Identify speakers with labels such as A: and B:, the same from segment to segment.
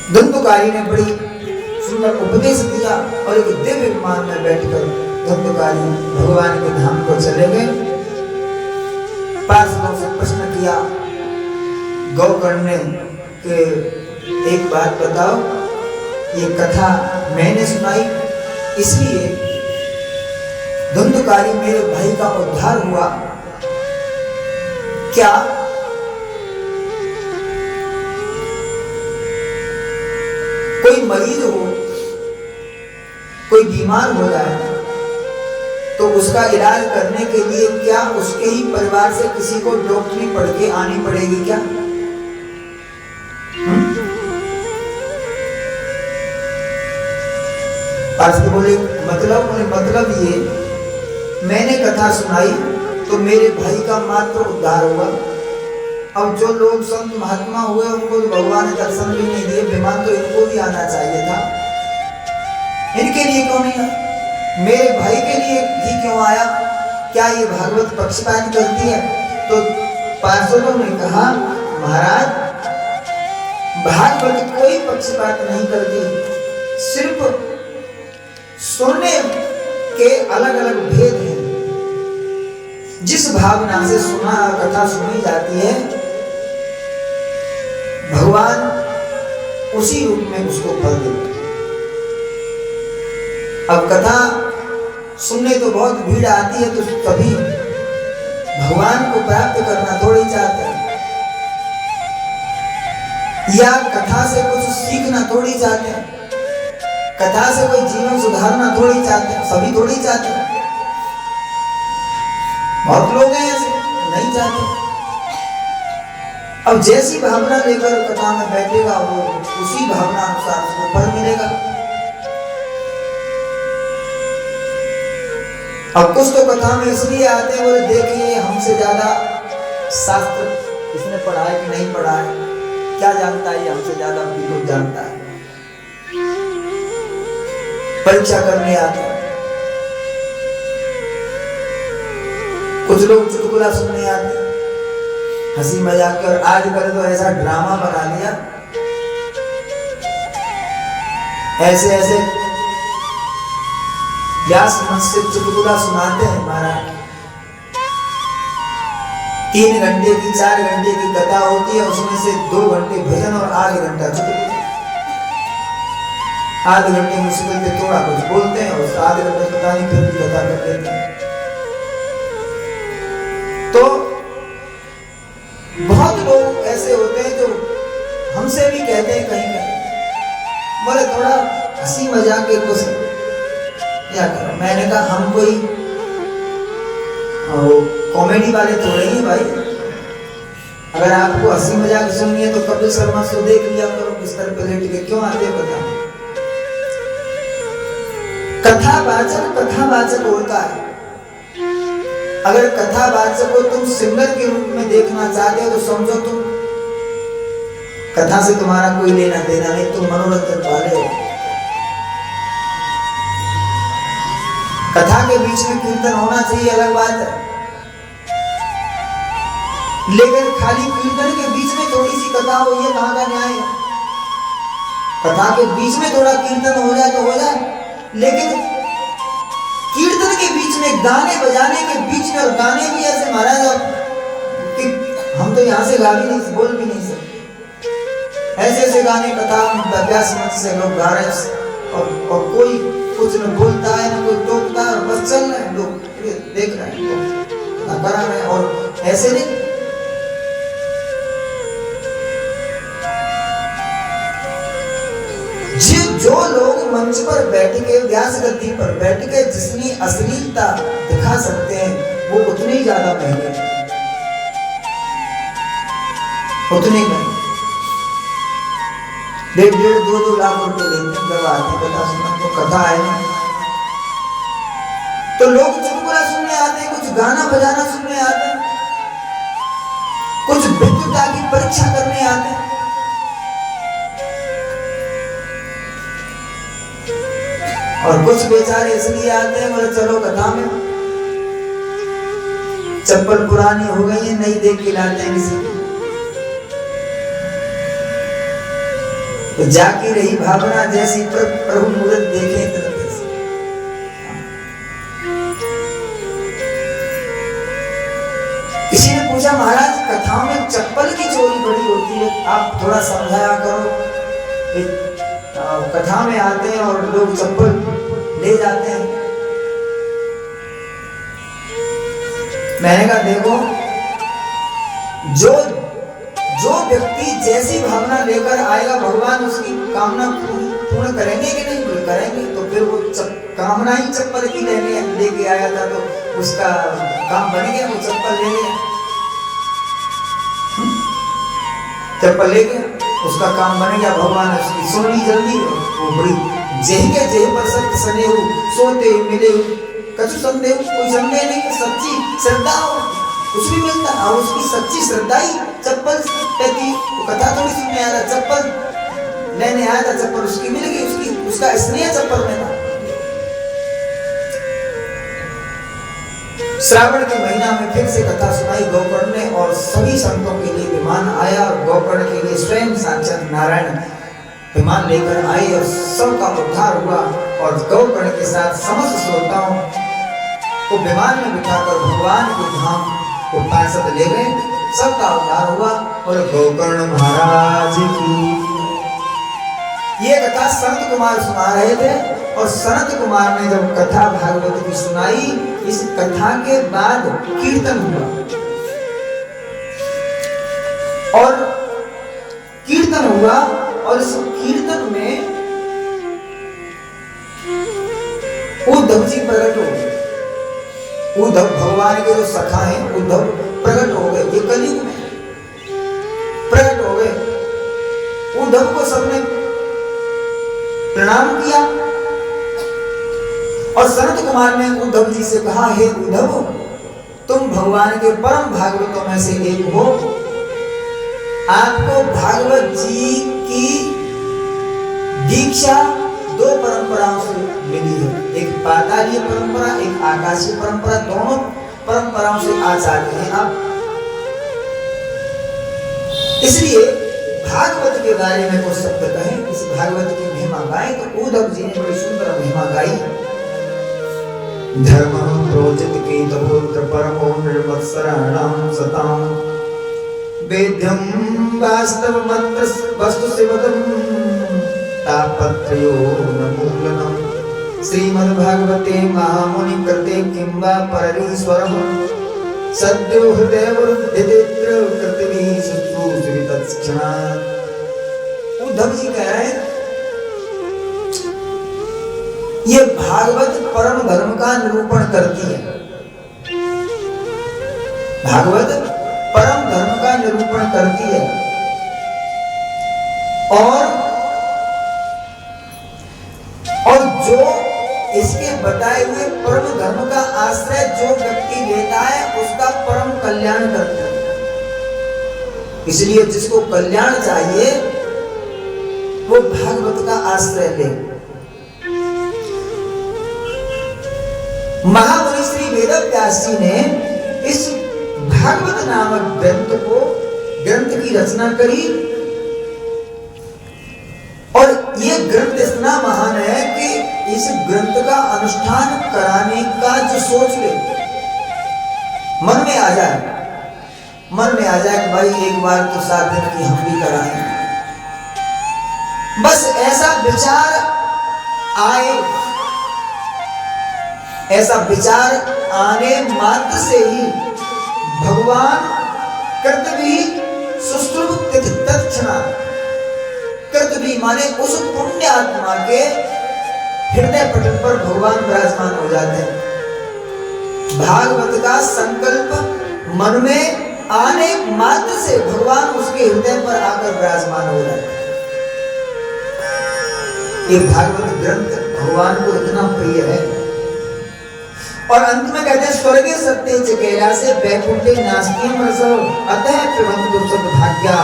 A: धुंधकारी ने बड़ी सुंदर उपदेश दिया और एक दिव्य विमान में बैठकर धुंधकारी भगवान के धाम को चले गए। पार्षदों से प्रश्न किया गौकर्ण ने कि एक बात बताओ, ये कथा मैंने सुनाई इसलिए धुंधकारी मेरे भाई का उद्धार हुआ क्या? कोई मरीज हो, कोई बीमार हो जाए तो उसका इलाज करने के लिए क्या उसके ही परिवार से किसी को डॉक्टरी पढ़ के आनी पड़ेगी क्या? पार्षद बोले मतलब ये मैंने कथा सुनाई तो मेरे भाई का मात्र उद्धार हुआ। अब जो लोग संत महात्मा हुए उनको तो भगवान ने दर्शन भी नहीं दिए, विमान तो इनको भी आना चाहिए था, इनके लिए क्यों नहीं आया? मेरे भाई के लिए ही क्यों आया? क्या ये भागवत पक्षपात करती है? तो पार्षदों ने कहा महाराज भागवत कोई पक्षपात नहीं करती, सिर्फ सुनने के अलग अलग भेद हैं। जिस भावना से सुना कथा सुनी जाती है भगवान उसी रूप में उसको फल देते। अब कथा सुनने तो बहुत भीड़ आती है तो सभी भगवान को प्राप्त करना थोड़ी चाहते हैं, या कथा से कुछ सीखना थोड़ी चाहते हैं, कथा से कोई जीवन सुधारना थोड़ी चाहते हैं, सभी थोड़ी चाहते हैं। बहुत लोग हैं ऐसे नहीं चाहते। अब जैसी भावना लेकर कथा में बैठेगा वो उसी भावना अनुसार उसको फल मिलेगा। अब कुछ तो कथा में इसलिए आते हैं बोले देखिए हमसे ज्यादा शास्त्र इसने पढ़ा है कि नहीं पढ़ा है, क्या जानता है, हमसे ज्यादा बिल्कुल जानता है। परीक्षा करने आते हैं। कुछ लोग चुटकुला सुनने आते हैं, हंसी मजाक और आज कल तो ऐसा ड्रामा बना लिया, ऐसे ऐसे व्यास मंच से चुटकुला सुनाते हैं महाराज। 3 घंटे की 4 घंटे की कथा होती है, उसमें से 2 घंटे भजन और आधा घंटा चुटकुला। आधे घंटे मुश्किल से थोड़ा कुछ बोलते हैं और आधे घंटे पता नहीं फिर भी कथा कर देते हैं। तो बहुत लोग ऐसे होते हैं जो हमसे भी कहते हैं कहीं कहीं बोले थोड़ा हंसी मजाक के कुछ क्या करो। मैंने कहा हम कोई कॉमेडी वाले थोड़े ही भाई, अगर आपको हंसी मजाक सुननी है तो कपिल शर्मा शो देख लिया करो, बिस्तर पे लेट के क्यों आते हो बता। कथावाचक होता है। अगर कथावाचक को तुम सिंगर के रूप में देखना चाहते हो तो समझो तुम कथा से तुम्हारा कोई लेना देना नहीं, तुम मनोरंजन वाले हो। कथा के बीच में कीर्तन होना चाहिए अलग बात है, लेकिन खाली कीर्तन के बीच में थोड़ी सी कथा हो ये कहाँ का न्याय है? कथा के बीच में थोड़ा कीर्तन हो जाए तो हो जाए, लेकिन कीर्तन के बीच में गाने बजाने के बीच में, और गाने भी ऐसे महाराज कि हम तो यहाँ से गा भी नहीं, बोल भी नहीं सकते, ऐसे ऐसे गाने कथा व्यास मंच से लोग गा रहे हैं और कोई कुछ न बोलता है न कोई टोकता है, बस चल रहे हैं लोग देख रहे हैं तो करा रहे हैं। और ऐसे नहीं, जो लोग मंच पर बैठ के व्यास गद्दी पर बैठ के जितनी अश्लीलता दिखा सकते हैं वो उतने ही ज्यादा महंगे, उतने महंगे। 1.5-2 लाख रुपए लेते हैं जब आते कथा सुनने, तो कथा है ना तो लोग चुटकुला सुनने आते हैं, कुछ गाना बजाना सुनने आते हैं, कुछ विद्वता की परीक्षा करने आते हैं। और कुछ बेचारे इसलिए आते हैं बोले चलो कथा में चप्पल पुरानी हो गई है नई देख के लाते हैं किसी की। जाकी रही भावना जैसी प्रभु मूरत देखे तरह जैसी। किसी ने पूछा महाराज कथाओं में चप्पल की चोरी बड़ी होती है, आप थोड़ा समझाया करो। कथा में आते हैं और लोग चप्पल ले जाते हैं। मैंने कहा देखो, जो व्यक्ति जैसी भावना लेकर आएगा भगवान उसकी कामना पूर्ण करेंगे कि नहीं करेंगे। तो फिर वो कामना ही चप्पल की लेके आया था तो उसका काम बन गया, वो चप्पल ले गया, चप्पल ले गया, उसका काम बन गया। भगवान उसकी सुन ली जल्दी। वो बड़ी जेह के जेह पर सत्य सने हो सोते मिले कछु संदेह, कोई संदेह नहीं, सच्ची श्रद्धा हो कुछ भी मिलता। और उसकी सच्ची श्रद्धा ही चप्पल कहती। वो कथा थोड़ी सुनने आ रहा, चप्पल लेने आया था, चप्पल उसकी मिल गई, उसका स्नेह चप्पल में था। श्रावण के महीना में फिर से कथा सुनाई गोकर्ण ने और सभी संतों के लिए विमान आया और गोकर्ण के लिए स्वयं साक्षात नारायण विमान लेकर आए और सबका उद्धार हुआ। और गोकर्ण के साथ समस्त श्रोताओं को विमान में बिठाकर भगवान के धाम को पार्षद ले गए, सबका उद्धार हुआ। और गोकर्ण महाराज की ये कथा संत कुमार सुना रहे थे। और संत कुमार ने जब कथा भागवत की सुनाई, इस कथा के बाद कीर्तन हुआ और कीर्तन हुआ। और इस कीर्तन में उद्धव जी प्रकट हो गए। उद्धव भगवान के जो सखा हैं, उद्धव प्रकट हो गए। ये कलयुग में प्रकट हो गए। उद्धव को सबने प्रणाम किया और संत कुमार ने उद्धव जी से कहा, हे उद्धव, तुम भगवान के परम भागवतों में से एक हो। आपको भागवत जी की दीक्षा दो परंपराओं से मिली है, एक पातालीय परंपरा, एक आकाशीय परंपरा। दोनों परंपराओं से आचार्य हैं आप। इसलिए भागवत के बारे में कुछ शब्द कहें, इस भागवत की महिमा गाएं। तो उद्धव जी ने बड़ी सुंदर महिमा गाई। धर्मं प्रोजित केतवोत्र परमो निर्वत्सराणां सतां वेद्यं वास्तव मंत्र वस्तु सेवदं तापत्रयो न मूलनं। श्रीमद् भागवते महामुनि कृते किंवा पररीश्वरः सद्यो हृदयवरुद्धित्र कृतवी शुश्रूषितत्क्षणात्। उद्धव जी कह रहे हैं ये भागवत परम धर्म का निरूपण करती है। भागवत परम धर्म का निरूपण करती है और जो इसके बताए हुए परम धर्म का आश्रय जो व्यक्ति लेता है उसका परम कल्याण करता है। इसलिए जिसको कल्याण चाहिए वो भागवत का आश्रय ले। महामुनि श्री वेदव्यास जी ने इस भागवत नामक ग्रंथ की रचना करी और ये ग्रंथ इतना महान है कि इस ग्रंथ का अनुष्ठान कराने का जो सोच ले मन में आ जाए कि भाई एक बार तो 7 दिन की हम भी कराएं, बस ऐसा विचार आए, ऐसा विचार आने मात्र से ही भगवान कर्तवी सुश्रुत तत्क्षणात्, कर्तवी माने उस पुण्य आत्मा के हृदय पटल पर भगवान विराजमान हो जाते हैं। भागवत का संकल्प मन में आने मात्र से भगवान उसके हृदय पर आकर विराजमान हो जाते हैं। ये भागवत ग्रंथ भगवान को इतना प्रिय है। और अंत में कहते हैं स्वर्गे सत्य च कैलासे वैकुंठे नास्त्यम रसो अतः प्रबंधु सुख भाग्या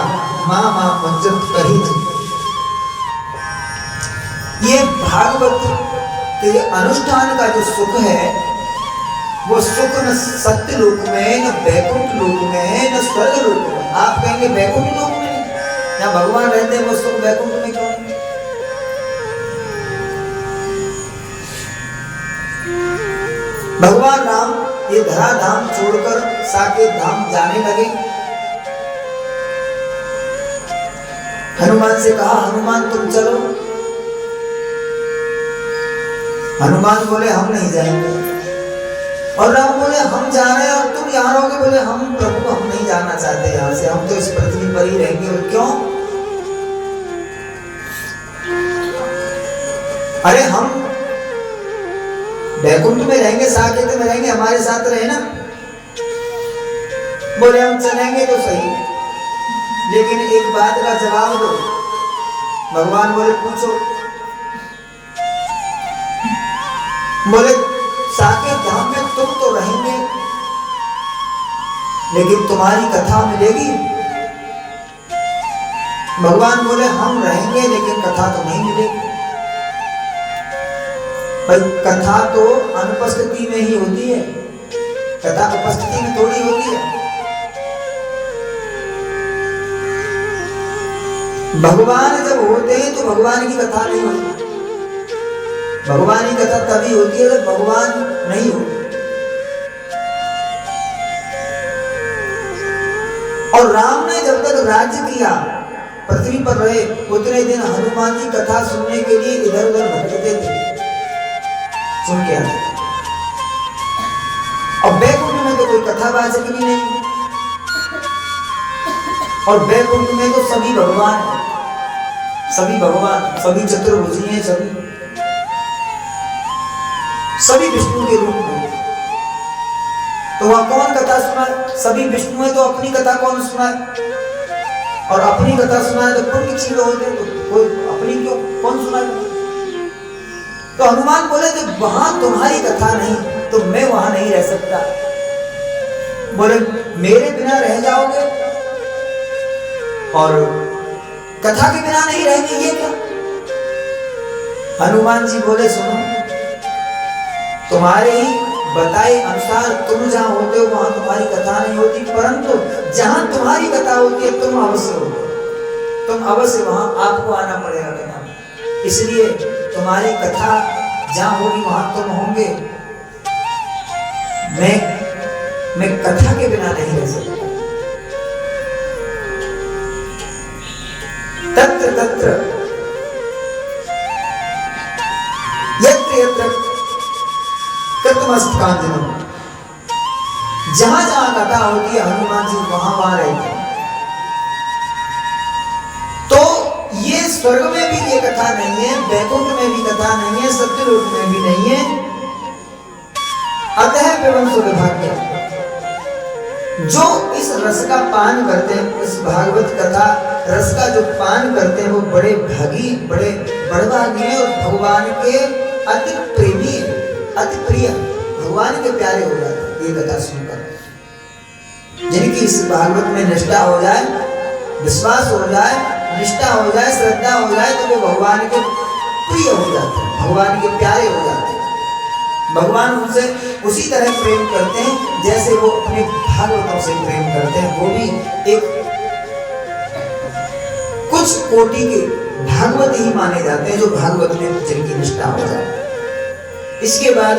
A: मां पंचत कहित। ये भागवत के अनुष्ठान का जो सुख है वो सुख न सत्य लोक में, न वैकुंठ लोक में, न स्वर्ग लोक में। आप कहेंगे वैकुंठ लोक में, जहाँ भगवान रहते हैं वो सुख वैकुंठ में क्यों नहीं? भगवान राम ये धरा धाम छोड़कर साकेत धाम जाने लगे। हनुमान से कहा, हनुमान तुम चलो। हनुमान बोले हम नहीं जाएंगे। और राम बोले हम जा रहे हैं और तुम यहाँ रहोगे? बोले हम प्रभु हम नहीं जाना चाहते यहाँ से, हम तो इस पृथ्वी पर ही रहेंगे। और क्यों? अरे हम वैकुंठ में रहेंगे, साकेत में रहेंगे, हमारे साथ रहे ना। बोले हम चलेंगे तो सही, लेकिन एक बात का जवाब दो। भगवान बोले पूछो। बोले साकेत धाम में तुम तो रहेंगे, लेकिन तुम्हारी कथा मिलेगी? भगवान बोले हम रहेंगे लेकिन कथा तो नहीं मिलेगी। भाई कथा तो अनुपस्थिति में ही होती है, कथा उपस्थिति में थोड़ी होती है। भगवान जब होते हैं तो भगवान की कथा नहीं होती। भगवान की कथा तभी होती है जब भगवान नहीं होते। और राम ने जब तक राज्य किया, पृथ्वी पर रहे, उतने दिन हनुमान जी कथा सुनने के लिए इधर उधर भटकते थे, सुन के आते। और वैकुंठ में तो कोई कथावाचक भी नहीं, और वैकुंठ में तो सभी भगवान हैं, सभी भगवान, सभी चतुर्भुजी हैं, सभी विष्णु के रूप में। तो वह कौन कथा सुनाए? सभी विष्णु है तो अपनी कथा कौन सुनाए? और अपनी कथा सुनाए तो पुण्य चीज होते, तो कोई अपनी क्यों कौन सुनाए? तो हनुमान बोले जब वहां तुम्हारी कथा नहीं तो मैं वहां नहीं रह सकता। बोले मेरे बिना रह जाओगे और कथा के बिना नहीं रहेंगे, ये क्या? हनुमान जी बोले सुनो, तुम्हारे ही बताए अनुसार तुम जहां होते हो वहां तुम्हारी कथा नहीं होती, परंतु जहां तुम्हारी कथा होती है तुम अवश्य हो, तुम अवश्य वहां आपको आना पड़ेगा कथा में। इसलिए तुम्हारी कथा जहां होगी वहां तुम होंगे, मैं कथा के बिना नहीं रह सकता। तत्र तत्र यत्र यत्र कृतमस्तकांजलिं, जहां जहां कथा होती है हनुमान जी वहां रहते हैं। तो ये स्वर्ग में भी ये कथा नहीं है, वैकुंठ में भी कथा नहीं है, सत्यलोक में भी नहीं है। अतः पिबंसो विभाग्य, जो इस रस का पान करते हैं, इस भागवत कथा रस का जो पान करते हैं वो बड़े भागी, बड़े बड़भागी हैं और भगवान के अति प्रेमी है, अति प्रिय, भगवान के प्यारे हो जाते हैं ये कथा सुनकर। जिनकी इस भागवत में निष्ठा हो जाए, विश्वास हो जाए, निष्ठा हो जाए, श्रद्धा हो जाए, तो वे भगवान के प्रिय हो जाते हैं, भगवान के प्यारे हो जाते हैं। भगवान उनसे उसी तरह प्रेम करते हैं जैसे वो अपने भागवतों से प्रेम करते हैं। वो भी एक कुछ कोटि के भागवत ही माने जाते हैं, जो भागवत में जिनकी निष्ठा हो जाए। इसके बाद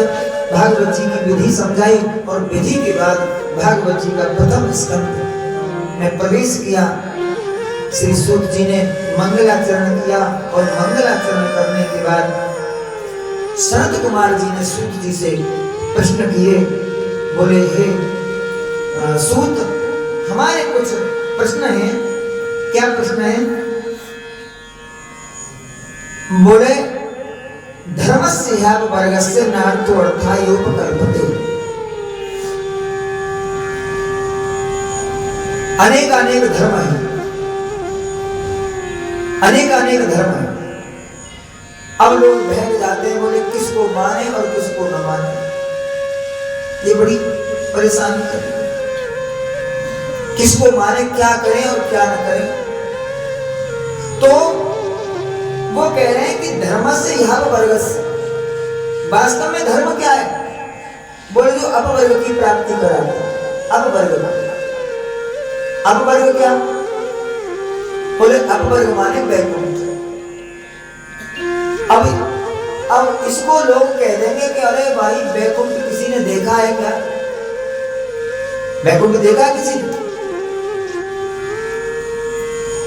A: भागवत जी की विधि समझाई और विधि के बाद भागवत जी का प्रथम स्कंद में प्रवेश किया। श्री सूत जी ने मंगलाचरण किया और मंगलाचरण करने के बाद सनत कुमार जी ने सूत जी से प्रश्न किए। बोले हे सूत, हमारे कुछ प्रश्न हैं। क्या प्रश्न है? बोले धर्मस्य ह्याप वर्गस्य नार्थो अर्थायोपकल्पते। अनेक अनेक धर्म है, अनेक अनेक धर्म है। अब लोग बहक जाते हैं, बोले किसको माने और किसको न माने। ये बड़ी परेशानी है, किसको माने, क्या करें और क्या न करें। तो वो कह रहे हैं कि धर्म से यह वर्ग से, वास्तव में धर्म क्या है? बोले जो अपवर्ग की प्राप्ति कराता है। अपवर्ग, अपवर्ग क्या? बोले अपवर्ग माने वैकुंठ। अब इसको लोग कह देंगे कि अरे भाई वैकुंठ किसी ने देखा है क्या? वैकुंठ देखा है किसी ने?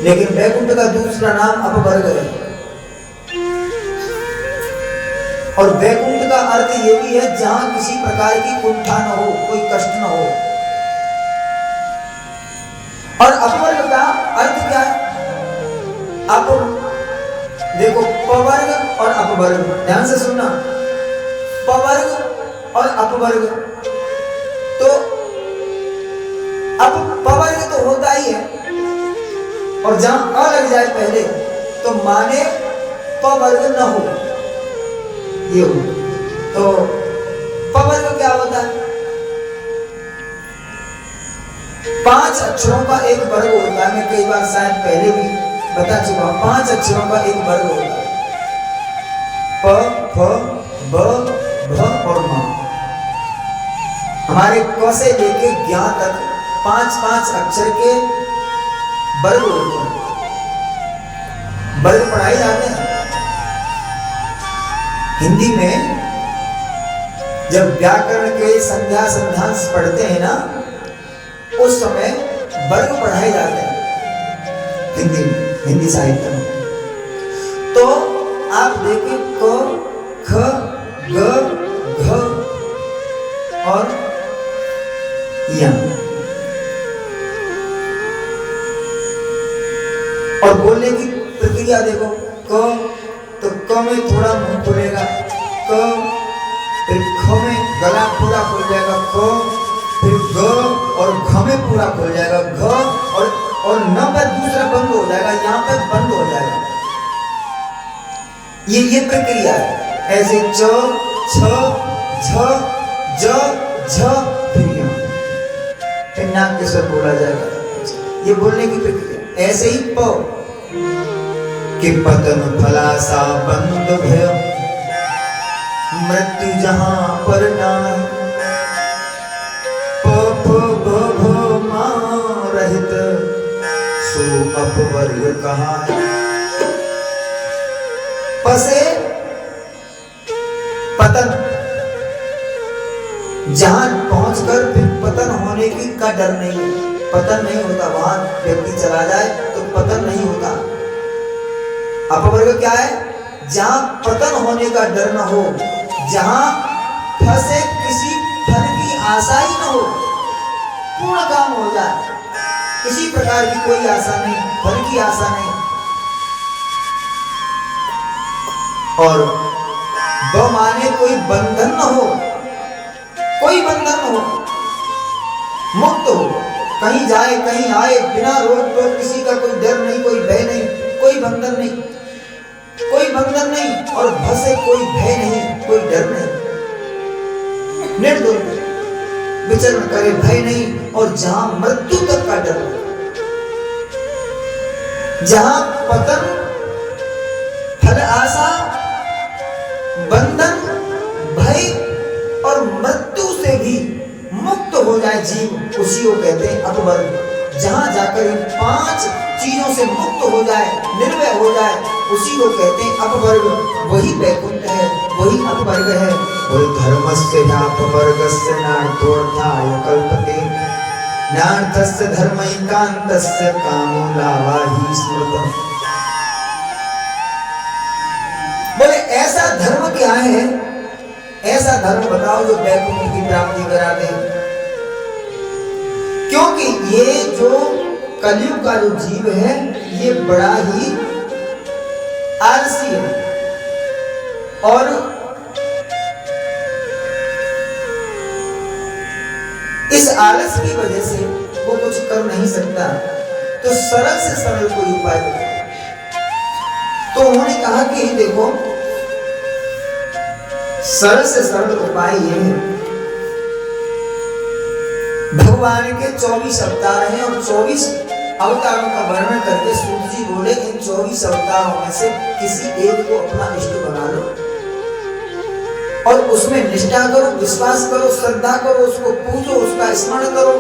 A: लेकिन वैकुंठ का दूसरा नाम अपवर्ग है। और वैकुंठ का अर्थ ये भी है जहां किसी प्रकार की कुंठा न हो, कोई कष्ट न हो। और अपवर्ग का अर्थ क्या है? देखो, पवर्ग और अपवर्ग, ध्यान से सुनना। पवर्ग और अपवर्ग, तो अब पवर्ग तो होता ही है, और जहां अ लग जाए पहले तो माने पवर्ग न हो, ये हो। तो पवर्ग क्या होता है? 5 अक्षरों का एक वर्ग होता है। मैं कई बार शायद पहले भी बता चुका हूं। 5 अक्षरों का एक वर्ग होता है। प, फ, ब, भ और म। हमारे क से लेके ज्ञ तक 5-5 अक्षर के वर्ग होते हैं। वर्ग पढ़ाए जाते हैं हिंदी में। जब व्याकरण के संध्या संध्यांश पढ़ते हैं ना, उस समय वर्ग पढ़ाए जाते हैं हिंदी में, हिंदी साहित्य में। तो आप देखिए, क, ख, ग, घ और य। और बोलने की प्रक्रिया देखो, क तो क में थोड़ा मुंह खुलेगा, क, फिर ख में गला पूरा खुल जाएगा, क, फिर ग और घ में पूरा खुल जाएगा, घ और न पर दूसरा बंद हो जाएगा, यहाँ पे बंद हो जाएगा। ये प्रक्रिया है। ऐसे च, छ, झ, ज, झ, फिर नाक के साथ बोला जाएगा। ये बोलने की प्रक्रिया। ऐसे ही प कि पतन फलासा बंद भय, मृत्यु जहां पर नाहि, प फ ब भ मा रहित सो अपवर्ग कहाय। पसे पतन, जहां पहुंचकर फिर पतन होने की का डर नहीं है। पतन नहीं होता, वहां व्यक्ति चला जाए तो पतन नहीं होता। अपवर्ग क्या है? जहां पतन होने का डर न हो, जहां फंसे किसी फल की आशा ही न हो, पूर्ण काम हो जाए, किसी प्रकार की कोई आशा नहीं, फल की आशा नहीं। और ब माने कोई बंधन न हो, कोई बंधन न हो, मुक्त हो, कहीं जाए कहीं आए बिना रोक टोक, किसी का कोई डर नहीं, कोई भय नहीं, कोई बंधन नहीं, कोई बंधन नहीं। और भ से कोई भय नहीं, कोई डर नहीं, निर्दोष विचरण करे, भय नहीं। और जहां मृत्यु तक का डर, जहां पतन, फल आशा, बंधन, भय और मृत्यु से भी मुक्त हो जाए जीव, उसी को कहते हैं अपवर्ग। जहां जाकर इन 5 चीजों से मुक्त हो जाए, निर्भय हो जाए, उसी को कहते हैं अपवर्ग। वही वैकुंठ है, वही अपवर्ग है। वही धर्मस्य अपवर्गस्य नार्थोऽर्थाय कल्पते, नार्थस्य धर्मैकान्तस्य कामो लावाहि स्मृतम्। बोले ऐसा धर्म क्या है? ऐसा धर्म बताओ जो वैकुंठ की प्राप्ति करा दे। क्योंकि ये जो कलयुग का जो जीव है, ये बड़ा ही आलसी है, और इस आलस की वजह से वो कुछ कर नहीं सकता। तो सरल से सरल कोई उपाय बताओ। तो उन्होंने कहा कि देखो, सरल से सरल उपाय ये है, भगवान के 24 अवतार हैं, और 24 अवतारों का वर्णन करके सूत जी बोले इन 24 अवतारों में से किसी एक को अपना इष्ट बना लो, और उसमें निष्ठा करो, विश्वास करो, श्रद्धा करो, उसको पूजो, उसका स्मरण करो,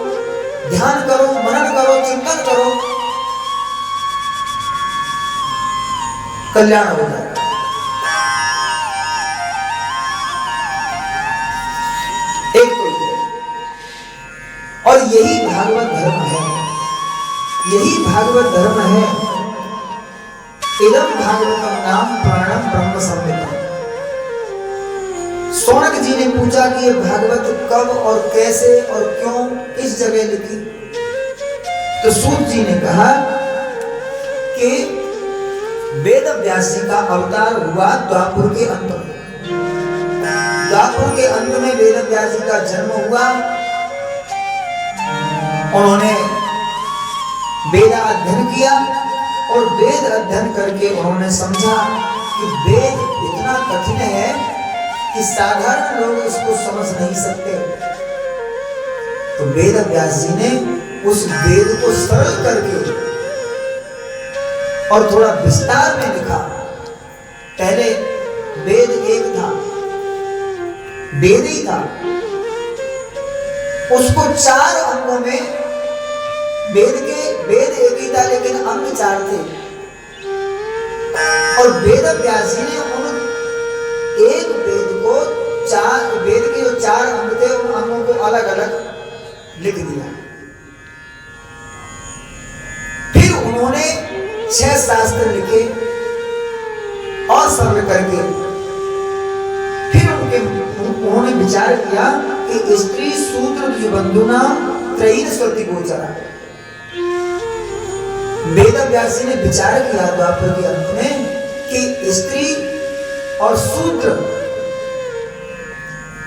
A: ध्यान करो, मनन करो, चिंतन करो। कल्याण हो जाएगा। एक तो ये, और यही भागवत धर्म है, यही भागवत धर्म है। इदम भागवतम नाम प्राणम ब्रह्म संहिता। शौनक जी ने पूछा कि ये भागवत कब और कैसे और क्यों किस जगह लिखी, तो सूत जी ने कहा कि वेद व्यास जी का अवतार हुआ द्वापर के अंत में। द्वापर के अंत में वेद व्यास जी का जन्म हुआ। उन्होंने वेद अध्ययन किया और वेद अध्ययन करके उन्होंने समझा कि वेद इतना कठिन है कि साधारण लोग इसको समझ नहीं सकते। तो वेद व्यास जी ने उस वेद को सरल करके और थोड़ा विस्तार में लिखा। पहले वेद एक था, वेद ही था, उसको 4 अंगों में, वेद एक ही था लेकिन अंग 4 थे। और वेद व्यास जी ने उन एक वेद को 4, वेद के जो 4 अंग थे उन अंगों को अलग अलग लिख दिया। फिर उन्होंने 6 शास्त्र लिखे और सरल करके फिर उन्होंने विचार किया कि स्त्री सूत्र द्विबंधुना त्रयीन श्रुति गोचरा। वेद व्यास जी ने विचार किया द्वापर के अंत में कि स्त्री और सूत्र,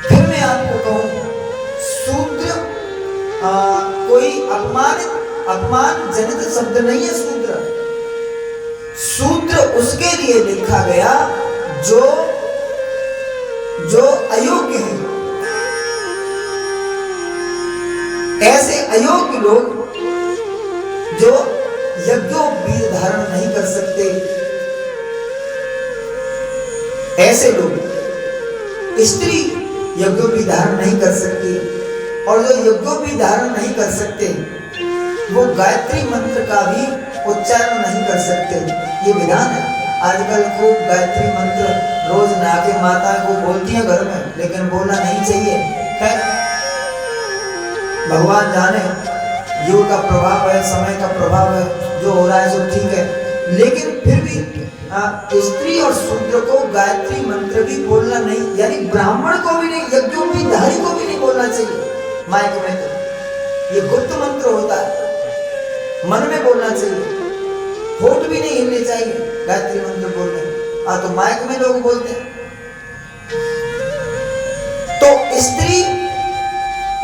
A: फिर मैं आपको कहूं सूत्र कोई अपमान जनित शब्द नहीं है। सूत्र उसके लिए लिखा गया जो अयोग्य है। ऐसे अयोग्य लोग जो यज्ञोपवीत धारण नहीं कर सकते, ऐसे लोग, स्त्री यज्ञोपवीत धारण नहीं कर सकती, और जो यज्ञोपवीत धारण नहीं कर सकते वो गायत्री मंत्र का भी उच्चारण नहीं कर सकते। ये विधान है। आजकल खूब गायत्री मंत्र रोज नाके माता को बोलती है घर में, लेकिन बोलना नहीं चाहिए। भगवान जाने, युग का प्रभाव है, समय का प्रभाव है, जो हो रहा है सो ठीक है, लेकिन फिर भी स्त्री और शूद्र को गायत्री मंत्र भी बोलना नहीं, यानी ब्राह्मण को भी नहीं, यज्ञोपवीतधारी को भी नहीं बोलना चाहिए माइक में। तो ये गुप्त मंत्र होता है, मन में बोलना चाहिए, होठ भी नहीं हिलने चाहिए गायत्री मंत्र बोलने। तो माइक में लोग बोलते हैं। तो स्त्री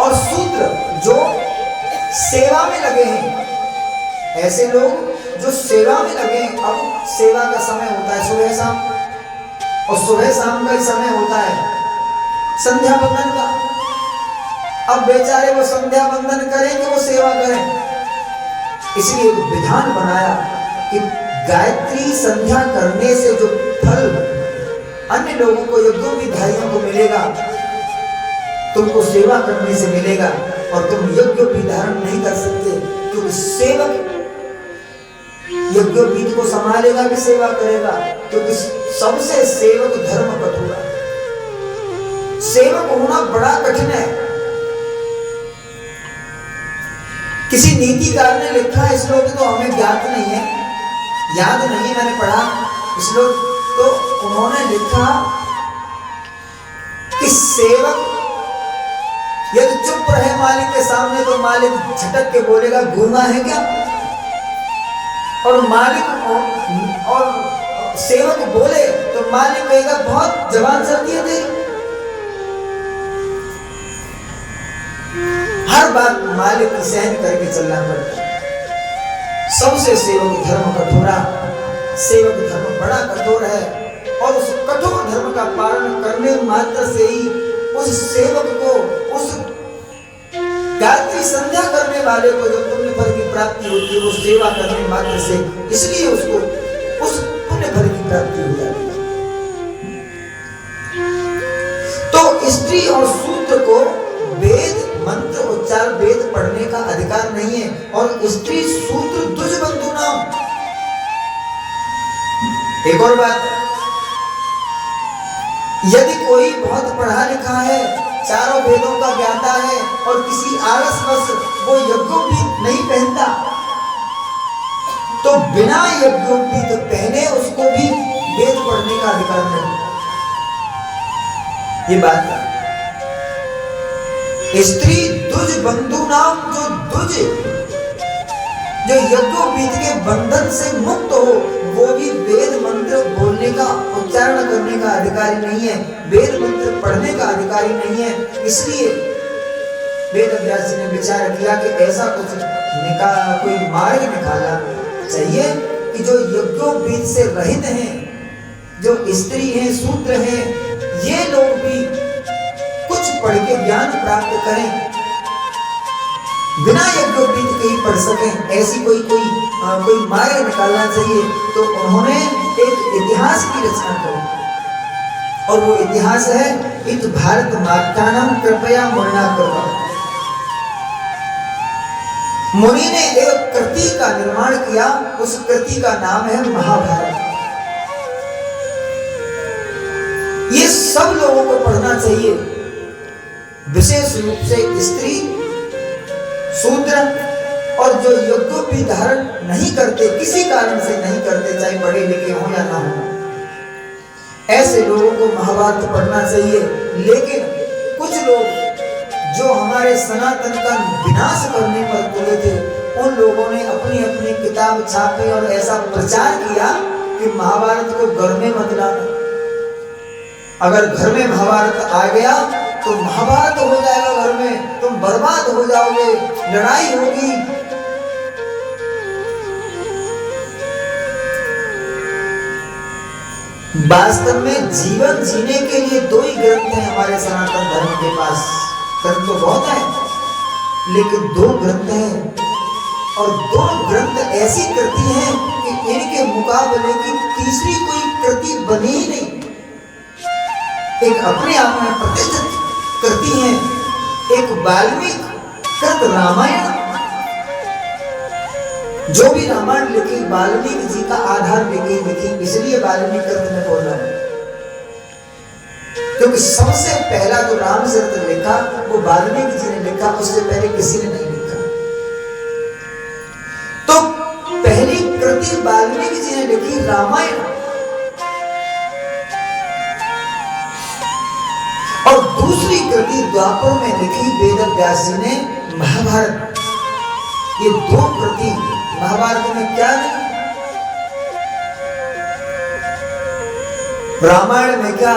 A: और शूद्र जो सेवा में लगे हैं, ऐसे लोग जो सेवा में लगे हैं, अब सेवा का समय होता है सुबह शाम, और सुबह शाम का ही समय होता है संध्या बंदन का। अब बेचारे वो संध्या बंदन करें कि वो सेवा करें, इसलिए एक विधान बनाया कि गायत्री संध्या करने से जो फल अन्य लोगों को, यज्ञोपवीतधारियों को मिलेगा, तुमको सेवा करने से मिलेगा। और तुम यज्ञोपवीत धारण नहीं कर सकते, क्योंकि सेवक यज्ञोपवीत को संभालेगा कि सेवा करेगा, क्योंकि सबसे सेवक धर्म कठोर। सेवक होना बड़ा कठिन है। किसी नीतिकार ने लिखा है, श्लोक तो हमें ज्ञात नहीं है, याद नहीं, मैंने पढ़ा श्लोक, तो उन्होंने लिखा कि सेवक यदि चुप रहे मालिक के सामने तो मालिक झटक के बोलेगा गूंगा है क्या, और मालिक और सेवक बोले तो मालिक कहेगा बहुत जवान चलती है तेरी। हर बात मालिक की सहन करके चलना पड़ता है। सबसे सेवक धर्म कठोरा, सेवक धर्म बड़ा कठोर है, और उस कठोर धर्म का पालन करने मात्र से ही उस सेवक को, उस गायत्री संध्या करने वाले को जो पुण्य फल की प्राप्ति होती है, वो सेवा करने मात्र से, इसलिए उसको उस पुण्य फल की प्राप्ति हो जाती है। तो स्त्री और शूद्र को वेद मंत्र उच्चार वेद पढ़ने का अधिकार नहीं है, और स्त्री शूद्र द्विज बंधु नाम, एक और बात, यदि कोई बहुत पढ़ा लिखा है, चारों वेदों का ज्ञाता है और किसी आलस बस वो यज्ञोपवीत नहीं पहनता, तो बिना यज्ञोपवीत पहने उसको भी वेद पढ़ने का अधिकार नहीं। ये बात है। स्त्री दुज बंधु नाम, जो दुज जो यज्ञोपवीत के बंधन से मुक्त हो, वो भी वेद मंत्र बोलने का, उच्चारण करने का अधिकारी नहीं है, वेद मंत्र पढ़ने का अधिकारी नहीं है। इसलिए वेद व्यास जी ने विचार किया कि ऐसा कुछ कोई मार्ग निकालना चाहिए कि जो यज्ञोपवीत से रहित हैं, जो स्त्री हैं, शूद्र हैं, ये लोग भी कुछ पढ़ के ज्ञान प्राप्त करें, बिना यज्ञोपवीत के ही पढ़ सकें, ऐसी कोई मार्ग निकालना चाहिए। तो उन्होंने एक इतिहास की रचना करी और वो इतिहास है इत भारत माख्यानम कृपया मुनिना करो। मुनि ने एक कृति का निर्माण किया, उस कृति का नाम है महाभारत। ये सब लोगों को पढ़ना चाहिए, विशेष रूप से स्त्री, शूद्र और जो यज्ञोपवीत धारण नहीं करते, किसी कारण से नहीं करते, चाहे पढ़े लिखे हो या ना हो, ऐसे लोगों को महाभारत पढ़ना चाहिए। लेकिन कुछ लोग जो हमारे सनातन का विनाश करने पर तुले थे, उन लोगों ने अपनी अपनी किताब छापी और ऐसा प्रचार किया कि महाभारत को घर में मत लाना, अगर घर में महाभारत आ गया तो महाभारत हो जाएगा घर में, तुम बर्बाद हो जाओगे, लड़ाई होगी। वास्तव में जीवन जीने के लिए दो ही ग्रंथ हैं हमारे सनातन धर्म के पास। ग्रंथ तो बहुत है, लेकिन दो ग्रंथ हैं और दो ग्रंथ ऐसी कृति हैं कि इनके मुकाबले की तीसरी कोई कृति बनी ही नहीं। एक अपने आप में प्रतिष्ठित कृति है, एक वाल्मीकि कृत रामायण। जो भी रामायण लिखी वाल्मीकि जी का आधार लेके लिखी, इसलिए वाल्मीकि कृत में बोल रहा हूं, क्योंकि सबसे पहला जो रामचरित लिखा वो वाल्मीकि जी ने लिखा, उससे पहले किसी ने नहीं लिखा। तो पहली कृति वाल्मीकि जी ने लिखी रामायण, और दूसरी कृति द्वापर में लिखी वेद व्यास जी ने महाभारत। ये दो कृति, महाभारत में क्या नहीं, रामायण में क्या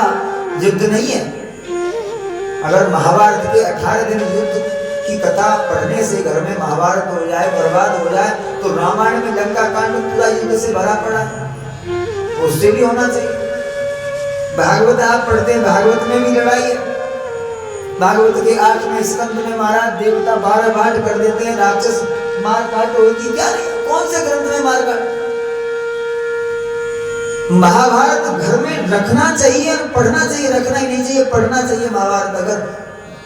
A: युद्ध नहीं है। अगर महाभारत के 18 दिन युद्ध की कथा पढ़ने से घर में महाभारत हो जाए, बर्बाद हो जाए, तो रामायण में लंका कांड पूरा युद्ध से भरा पड़ा, उससे भी होना चाहिए। भागवत आप पढ़ते हैं, भागवत में भी लड़ाई है। भागवत के 8वें स्कंद में महाराज देवता 12 भाट कर देते हैं, राक्षस मार काट होती, क्या नहीं, कौन से ग्रंथ में मार काट। महाभारत घर में रखना चाहिए, पढ़ना चाहिए, रखना ही नहीं चाहिए, पढ़ना चाहिए महाभारत। अगर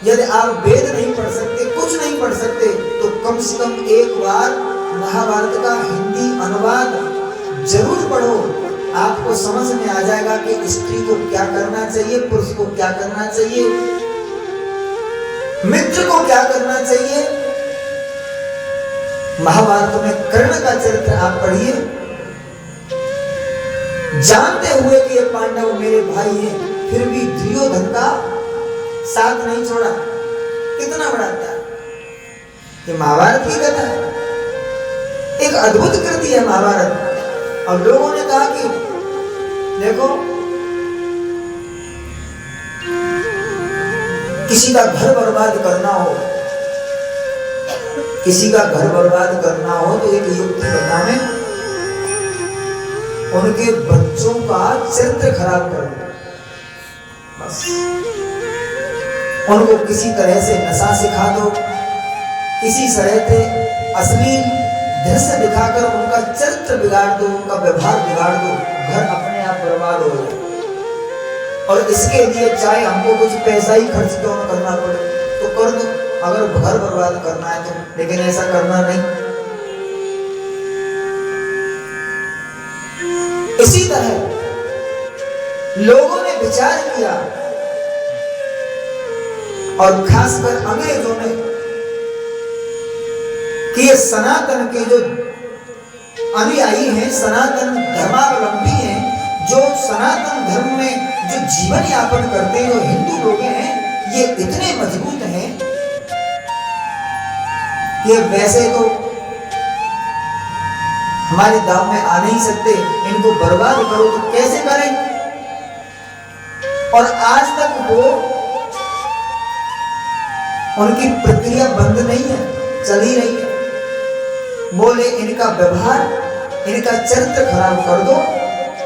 A: यदि आप वेद नहीं पढ़ सकते, कुछ नहीं पढ़ सकते, तो कम से कम एक बार महाभारत का हिंदी अनुवाद जरूर पढ़ो। आपको समझ में आ जाएगा कि स्त्री को क्या करना चाहिए, पुरुष को क्या करना चाहिए, मित्र को क्या करना चाहिए। महाभारत में कर्ण का चरित्र आप पढ़िए, जानते हुए कि ये पांडव मेरे भाई हैं, फिर भी दुर्योधन का साथ नहीं छोड़ा। कितना बड़ा त्याग, ये महाभारत की कथा है, एक अद्भुत कृति है महाभारत। और लोगों ने कहा कि देखो, किसी का घर बर्बाद करना हो, किसी का घर बर्बाद करना हो तो एक युक्त कथा में उनके बच्चों का चरित्र खराब कर दो, बस उनको किसी तरह से नशा सिखा दो, किसी तरह से अश्लील दृश्य दिखाकर उनका चरित्र बिगाड़ दो, उनका व्यवहार बिगाड़ दो, घर अपने आप बर्बाद हो जाए। और इसके लिए चाहे हमको कुछ पैसा ही खर्च क्यों न करना पड़े तो कर दो, अगर घर बर्बाद करना है तो, लेकिन ऐसा करना नहीं। इसी तरह लोगों ने विचार किया और खासकर अंग्रेजों ने कि ये सनातन के जो अनुयायी हैं, सनातन धर्मावलंबी हैं, जो सनातन धर्म में जो जीवन यापन करते हैं, जो हिंदू लोग हैं, ये इतने मजबूत हैं कि वैसे तो हमारे दाव में आ नहीं सकते, इनको बर्बाद करो तो कैसे करें। और आज तक वो उनकी प्रक्रिया बंद नहीं है, चल ही रही है। बोले इनका व्यवहार, इनका चरित्र खराब कर दो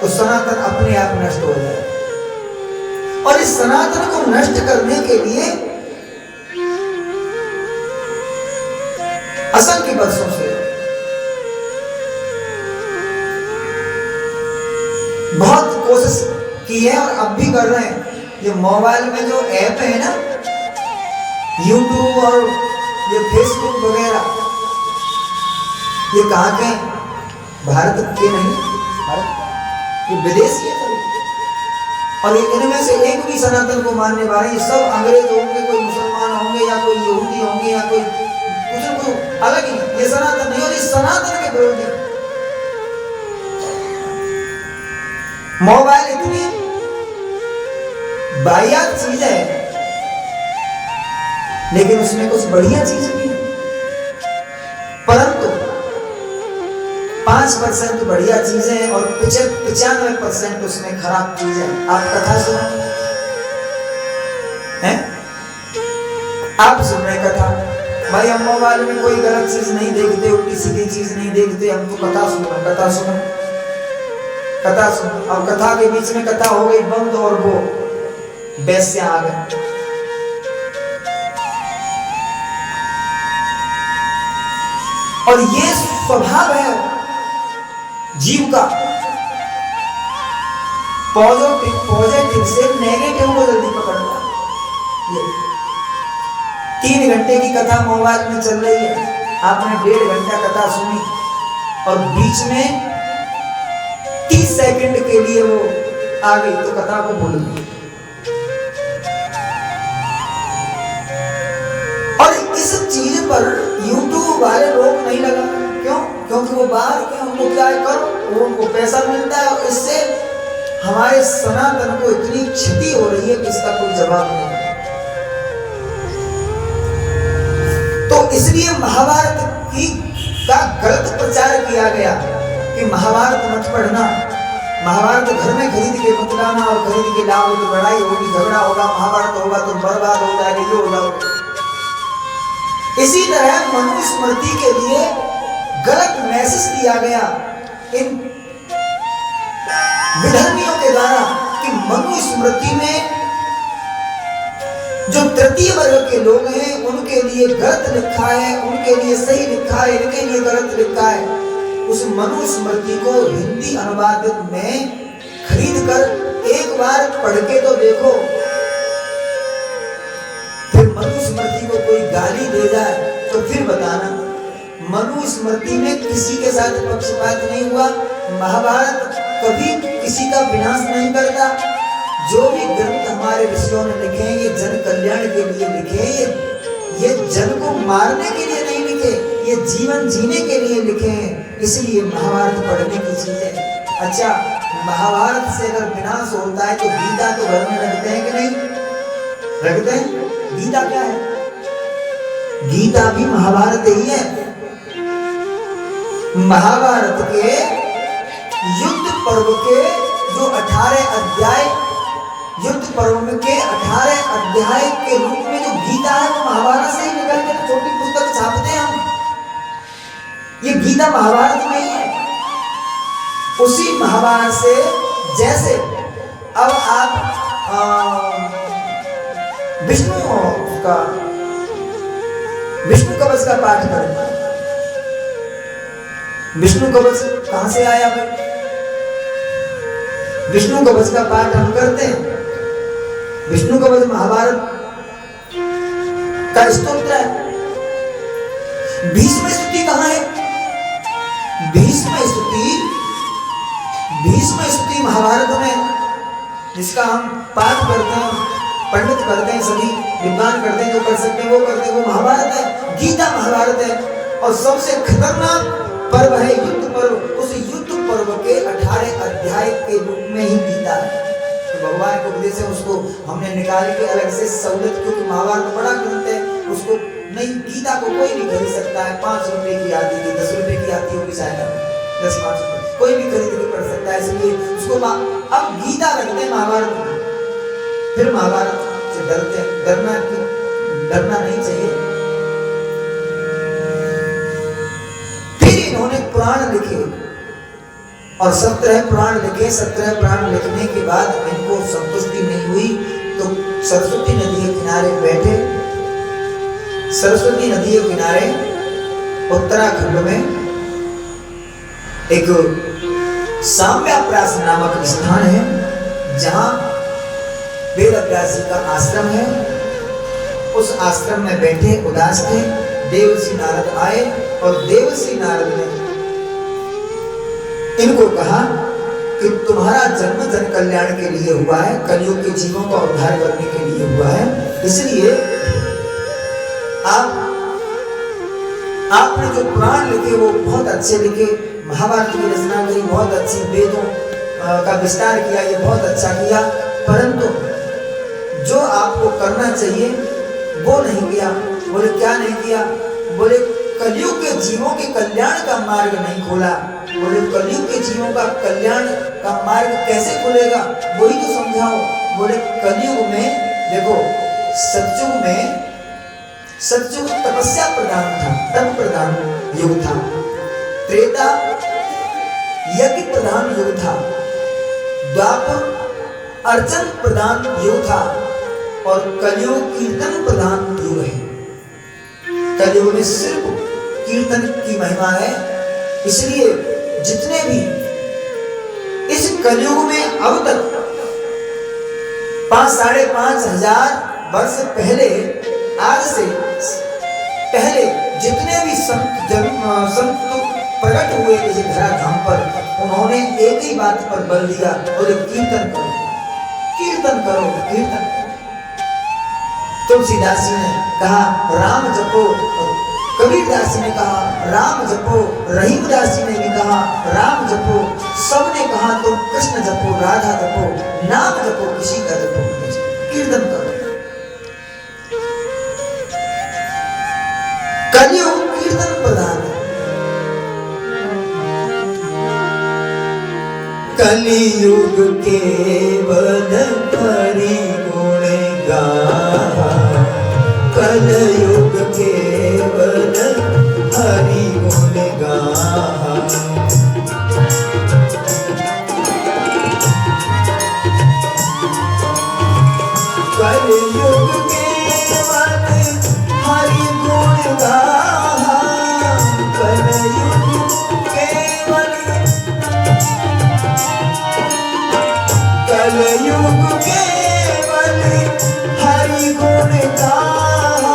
A: तो सनातन अपने आप नष्ट हो जाए। और इस सनातन को नष्ट करने के लिए असंख्य वर्षों से बहुत कोशिश की है और अब भी कर रहे हैं। ये मोबाइल में जो ऐप है ना, यूट्यूब और ये फेसबुक वगैरह, ये कहाँ के? भारत के नहीं, ये विदेशी है। और इनमें से एक भी सनातन को मानने वाले, ये सब अंग्रेज होंगे, कोई मुसलमान होंगे या कोई यहूदी होंगे या कोई कुछ अलग ही, ये सनातन नहीं। और ये सनातन के विरोधी। मोबाइल इतनी वाहियात चीज है, लेकिन उसमें कुछ बढ़िया चीज भी है, परंतु 5% बढ़िया चीजें हैं और 95% उसमें खराब चीजें हैं। आप कथा सुना है? आप सुन रहे कथा? भाई हम मोबाइल में कोई गलत चीज नहीं देखते, उल्टी सीधी चीज नहीं देखते, हम तो कथा सुनो, कथा सुनो, कथा सुनो। और कथा के बीच में कथा हो गई बंद और वो वैश्य आ गए। और ये स्वभाव है जीव का, पॉजिटिव से नेगेटिव को जल्दी पकड़ना। 3 घंटे की कथा मोबाइल में चल रही है, आपने 1.5 घंटा कथा सुनी और बीच में 30 सेकंड के लिए वो आ गई तो कथा को भूल गई। और इस चीज पर YouTube वाले लोग नहीं लगा। क्यों? क्योंकि वो बाहर के, उनको क्या करो, वो उनको पैसा मिलता है और इससे हमारे सनातन को इतनी क्षति हो रही है कि इसका कोई जवाब नहीं। तो इसलिए महाभारत का गलत प्रचार किया गया कि महाभारत मत पढ़ना, महाभारत घर में खरीद के मत लाना, और खरीद के लाओ तो लड़ाई होगी, झगड़ा होगा, महाभारत होगा तो बर्बाद हो जाएगा, ये हो जाओगे। इसी तरह मनुस्मृति के लिए गलत मैसेज दिया गया इन विधर्मियों के द्वारा कि मनुस्मृति में जो तृतीय वर्ग के लोग हैं उनके लिए गलत लिखा है, उनके लिए सही लिखा है, इनके लिए गलत लिखा है। उस मनुस्मृति को हिंदी अनुवाद में खरीद कर एक बार पढ़ के तो देखो, फिर मनुस्मृति को कोई गाली दे जाए तो फिर बताना। मनुस्मृति में किसी के साथ पक्षपात नहीं हुआ। महाभारत कभी किसी का विनाश नहीं करता। जो भी ग्रंथ हमारे ऋषियों ने लिखे हैं, ये जन कल्याण के लिए लिखे हैं, ये जन को मारने के लिए नहीं लिखे, ये जीवन जीने के लिए लिखे हैं। इसलिए महाभारत पढ़ने की चीज है। अच्छा, महाभारत से अगर विनाश होता है तो गीता तो घर में रखते हैं कि नहीं रखते हैं? गीता क्या है? गीता भी महाभारत ही है। महाभारत के युद्ध पर्व के जो 18 अध्याय, युद्ध पर्व के 18 अध्याय के रूप में जो गीता है वो महाभारत से ही निकल के छोटी पुस्तक छापते हैं हम। ये गीता महाभारत में ही है। उसी महाभारत से, जैसे अब आप विष्णु कवच का पाठ करें। विष्णु कवच कहां से आया भाई? विष्णु कवच का पाठ हम करते हैं। विष्णु कवच महाभारत का स्तोत्र है। भीष्म स्तुति कहां है? भीष्म स्तुति सरस्वती महाभारत में जिसका हम पाठ करते हैं, पंडित करते हैं, सभी विद्वान करते हैं, जो कर सकते हैं वो करते हैं, वो महाभारत है, गीता महाभारत है। और सबसे खतरनाक पर्व है युद्ध पर्व। उस युद्ध पर्व के 18 अध्याय के रूप में ही गीता है। तो भगवान के उपदेश है, उसको हमने निकाल के अलग से सहूलियत, क्योंकि महाभारत बड़ा ग्रंथ है, उसको नहीं, गीता को कोई भी खरीद सकता है। 5 रुपए की आती है, 10 रुपए की आती होगी शायद, 10-5 रुपए कोई भी खरीद के पढ़ सकता है। इसलिए उसको अब गीता रखते हैं महाभारत में। फिर महाभारत से डरते हैं, डरना नहीं चाहिए। फिर इन्होंने पुराण लिखे और 17 पुराण लिखे। 17 पुराण लिखने के बाद इनको संतुष्टि नहीं हुई तो सरस्वती नदी के किनारे बैठे। सरस्वती नदी के किनारे उत्तराखंड में एक साम्याप्रास नामक स्थान है, जहां वेद व्यास जी का आश्रम है। उस आश्रम में बैठे उदास थे। देवर्षि नारद आए और देवर्षि नारद ने इनको कहा कि तुम्हारा जन्म जन कल्याण के लिए हुआ है, कलयुग के जीवों का उद्धार करने के लिए हुआ है, इसलिए आपने जो पुराण लिखे वो बहुत अच्छे लिखे, महाभारत की रचना करी, बहुत अच्छी, वेदों का विस्तार किया, ये बहुत अच्छा किया, परंतु जो आपको करना चाहिए वो नहीं किया। बोले क्या नहीं किया? बोले कलयुग के जीवों के कल्याण का मार्ग नहीं खोला। बोले कलयुग के जीवों का कल्याण का मार्ग कैसे खुलेगा, वही तो समझाओ। बोले कलयुग में देखो, सतयुग तपस्या प्रधान था, तप प्रधान युग था। त्रेता यज्ञ प्रधान युग था। द्वापर अर्चन प्रधान युग था और कलयुग कीर्तन प्रधान युग है। कलयुग में सिर्फ कीर्तन की महिमा है। इसलिए जितने भी इस कलयुग में अब तक 5-5.5 हजार वर्ष पहले, आज से पहले जितने भी संत प्रकट हुए इस धराधाम पर, उन्होंने एक ही बात पर बल दिया, बोले कीर्तन करो, कीर्तन करो, कीर्तन। तुलसीदास जी ने कहा राम जपो, कबीरदास जी ने कहा राम जपो, रहीमदास जी ने भी कहा राम जपो, सबने कहा तुम कृष्ण जपो, राधा जपो, नाम जपो, किसी का जपो, कीर्तन करो। कलयुग कीर्तन प्रधान है। कलियुग केवल हरि गुण गाहा, कलयुग केवल हरि गुण गाहा। कलयुग केवल हरि गुण गाहा, कलयुग केवल, कलयुग केवल हरि गुण गाहा।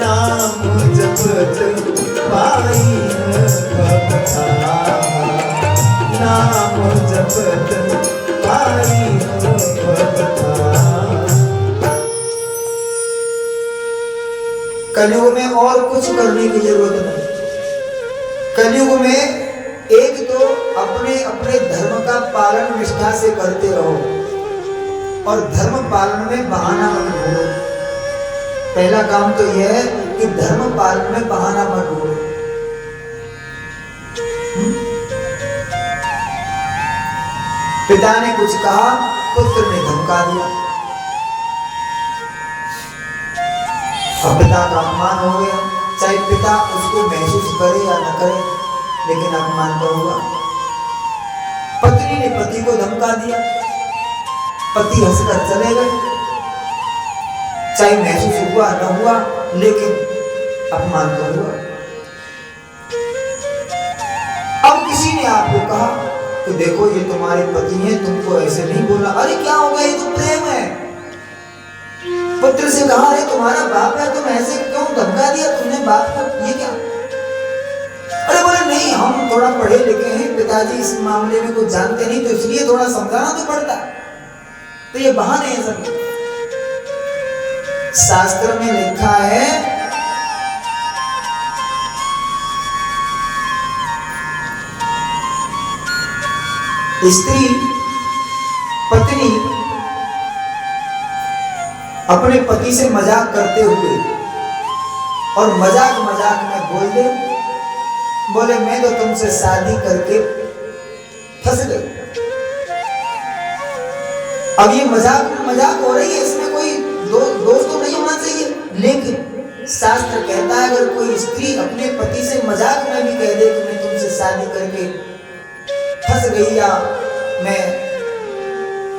A: नाम जपत पाई भवधाहा, नाम जपत पाई भवधाहा। कलयुग में और कुछ करने की जरूरत नहीं। कलयुग में एक तो अपने अपने धर्म का पालन निष्ठा से करते रहो और धर्म पालन में बहाना मत ढूंढो। पहला काम तो यह है कि धर्म पालन में बहाना मत ढूंढो। पिता ने कुछ कहा, पुत्र ने धमका दिया, अब पिता का अपमान हो गया। चाहे पिता उसको महसूस करे या न करे, लेकिन अपमान तो हुआ। पत्नी ने पति को धमका दिया, पति हंसकर चले गए। चाहे महसूस हुआ न हुआ, लेकिन अपमान तो हुआ। अब किसी ने आपको कहा कि देखो ये तुम्हारे पति हैं, तुमको ऐसे नहीं बोलना। अरे क्या हो गया, ये तो प्रेम है। पुत्र से कहा है तुम्हारा बाप है, तुम ऐसे क्यों धमका दिया तुमने बाप को, ये क्या? अरे बोले नहीं, हम थोड़ा पढ़े लिखे हैं, पिताजी इस मामले में कुछ जानते नहीं, तो इसलिए थोड़ा समझाना तो पड़ता। तो ये बहाने हैं सब। शास्त्र में लिखा है स्त्री पत्नी अपने पति से मजाक करते हुए और मजाक मजाक में बोल दे, बोले मैं तो तुमसे शादी करके फंस गई। अब ये मजाक मजाक हो रही है, इसमें कोई दोष तो नहीं होना चाहिए, लेकिन शास्त्र कहता है अगर कोई स्त्री अपने पति से मजाक में भी कह दे कि मैं तुमसे शादी करके फंस गई या मैं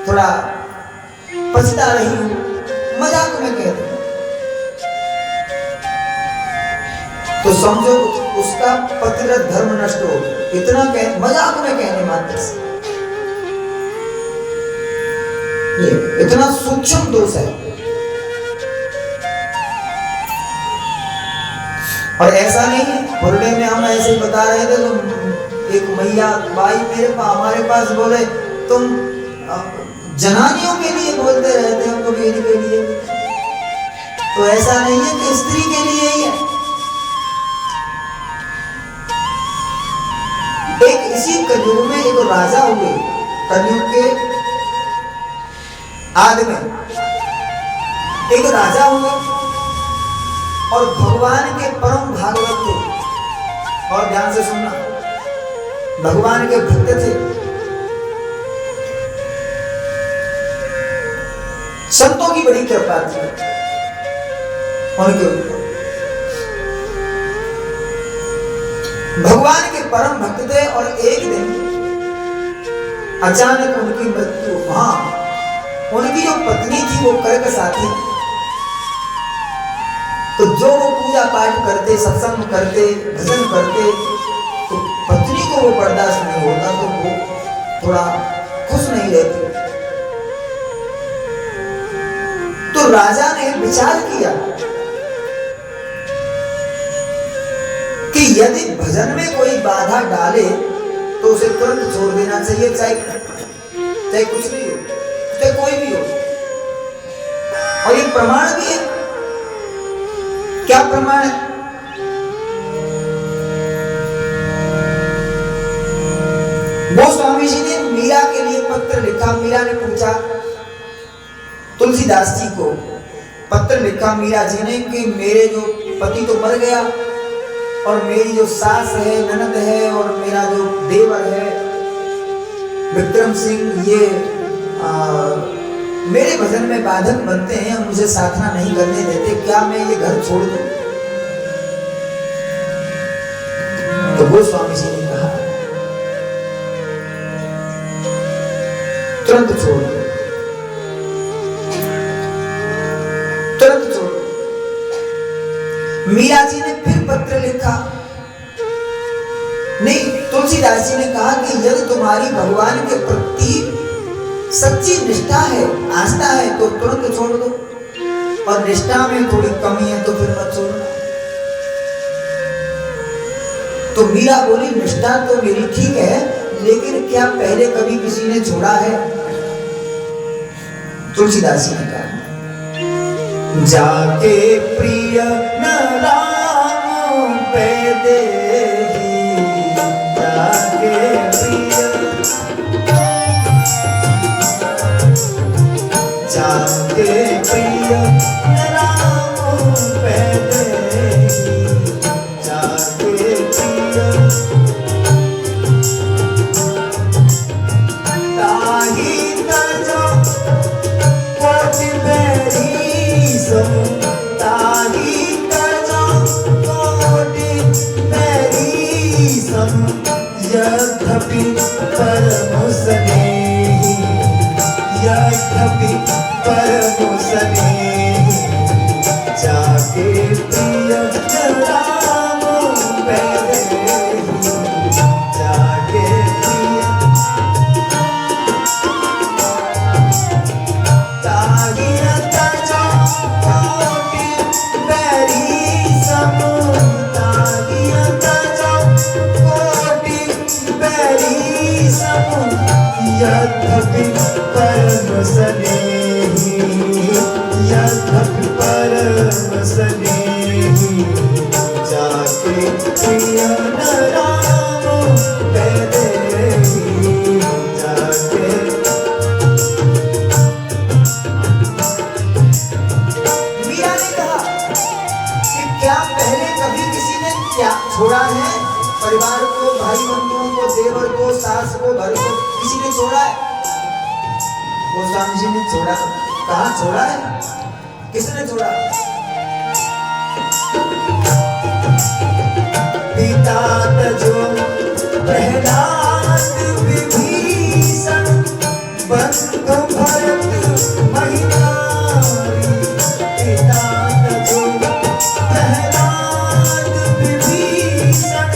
A: थोड़ा पछता रही हूं, मजाक में कह दे, तो समझो उसका पतिव्रत धर्म नष्ट हो। इतना मजाक में कहने मात्र से ये इतना सूक्ष्म दोष है। और ऐसा नहीं है, पुरने में हम ऐसे ही बता रहे थे, तो एक मैया भाई हमारे पास बोले तुम जनानियों के लिए बोलते रहते हो, कभी के लिए, तो ऐसा नहीं है कि स्त्री के लिए ही है। एक इसी कलयुग में एक राजा हुए, कलयुग के आदि में एक राजा हुए और भगवान के परम भागवत थे। और ध्यान से सुनना, भगवान के भक्त थे, संतों की बड़ी कृपा थी उनके ऊपर। भगवान के परम भक्त थे और एक दिन अचानक उनकी मृत्यु, वहां उनकी जो पत्नी थी वो कर्कशा थी, तो जो वो पूजा पाठ करते, सत्संग करते, भजन करते, तो पत्नी को वो बर्दाश्त नहीं होता, तो वो थोड़ा खुश नहीं रहती। तो राजा ने विचार किया कि यदि भजन में कोई बाधा डाले तो उसे तुरंत छोड़ देना चाहिए, चाहे कुछ भी हो, चाहे कोई भी हो। और ये प्रमाण भी है। क्या प्रमाण है? गोस्वामी जी ने मीरा के लिए पत्र लिखा। मीरा ने पूछा तुलसीदास जी को, पत्र लिखा मीरा जी ने कि मेरे जो पति तो मर गया और मेरी जो सास है, ननद है, और मेरा जो देवर है विक्रम सिंह, ये मेरे भजन में बाधक बनते हैं, मुझे साधना नहीं करने देते, क्या मैं ये घर छोड़ दूं? तो गोस्वामी जी ने कहा तुरंत छोड़ दो, तुरंत छोड़ दो। मीरा जी ने फिर पत्र लिखा, नहीं, तुलसीदास जी ने कहा कि यदि तुम्हारी भगवान के प्रति सच्ची निष्ठा है, आस्था है, तो तुरंत छोड़ दो, और निष्ठा में थोड़ी कमी है तो फिर मत छोड़ना। तो मीरा बोली निष्ठा तो मेरी ठीक है, लेकिन क्या पहले कभी किसी ने छोड़ा है? तुलसीदास जी ने कहा जाके प्रिय न राम पे देही, जाके प्रिय, जाके प्रिय न राम पे देही, जाके प्रिय ताही तजो कोटि बेरी सम, ताही तजो कोटि बेरी सम, यद्यपि परम स्नेही, यद्यपि परम स्नेही, जाके प्रिय राम पे देही, जाके प्रिय ताही तजो कोटि बेरी सम, ताही तजो
B: यद्यपि परम स्नेही, यद्यपि परम स्नेही, जाके प्रिय न राम वैदेही, जाके।
A: मीरा ने कहा कि क्या पहले कभी किसी ने क्या छोड़ा है? परिवार को, भाई बंधुओं को, देवर को, सास को, घर को किसी ने छोड़ा है? गोस्वामी जी ने छोड़ा। कहाँ छोड़ा है? किसने छोड़ा?
B: पिता तजो प्रहलाद विभीषण, बंधु भरत महितारी। पिता तजो प्रहलाद विभीषण,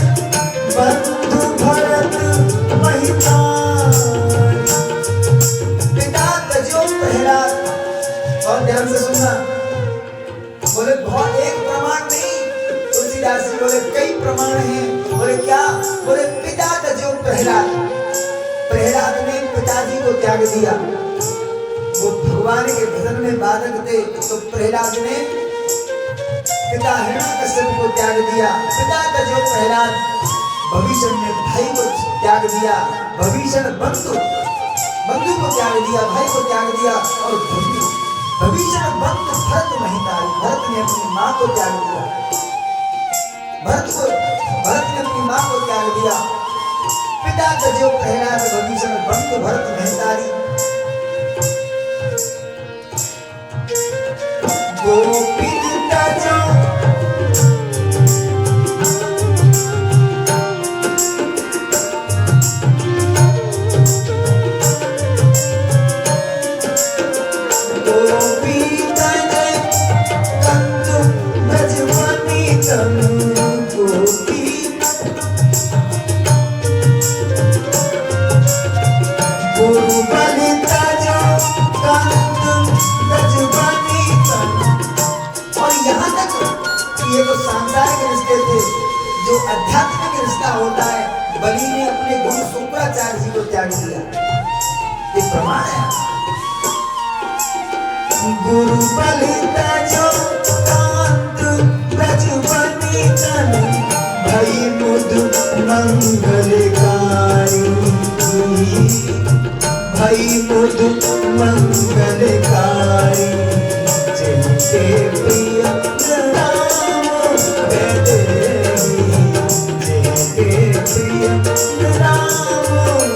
B: बंधु भरत महितारी।
A: पिता तजो प्रहलाद। और ध्यान से सुनना, बोले बहुत एक प्रमाण नहीं, तुलसीदास जी बोले कई प्रमाण हैं। बोले क्या? बोले पिता तजो प्रहलाद। प्रहलाद ने पिताजी को त्याग दिया। वो भगवान के भजन में बाधक थे, तो प्रहलाद ने पिता हिरण्यकश्यप को त्याग दिया। पिता तजो प्रहलाद। भविष्य ने भाई को त्याग दिया। भविष्य बंधु को त्याग दिया, भाई को त्याग दिया। और भविष्य बंधु भरत महितारी। भरत ने अपनी माँ को त्याग दिया। भरत ने अपनी माँ को त्याग दिया। पिता तजो प्रहलाद, भविष्य बंधु भरत महितारी।
B: गोपिन तजो
A: जो आध्यात्मिक रिश्ता होता है, बलि ने अपने गुरु शुक्राचार्य जी को त्याग दिया। ये प्रमाण है।
B: गुरु बलि तजो कांत ब्रज बनी तन, भई मुद मंगलकारी। भई मुद मंगलकारी, जिनके प्रिय राम वैदेही, जिनके प्रिय राम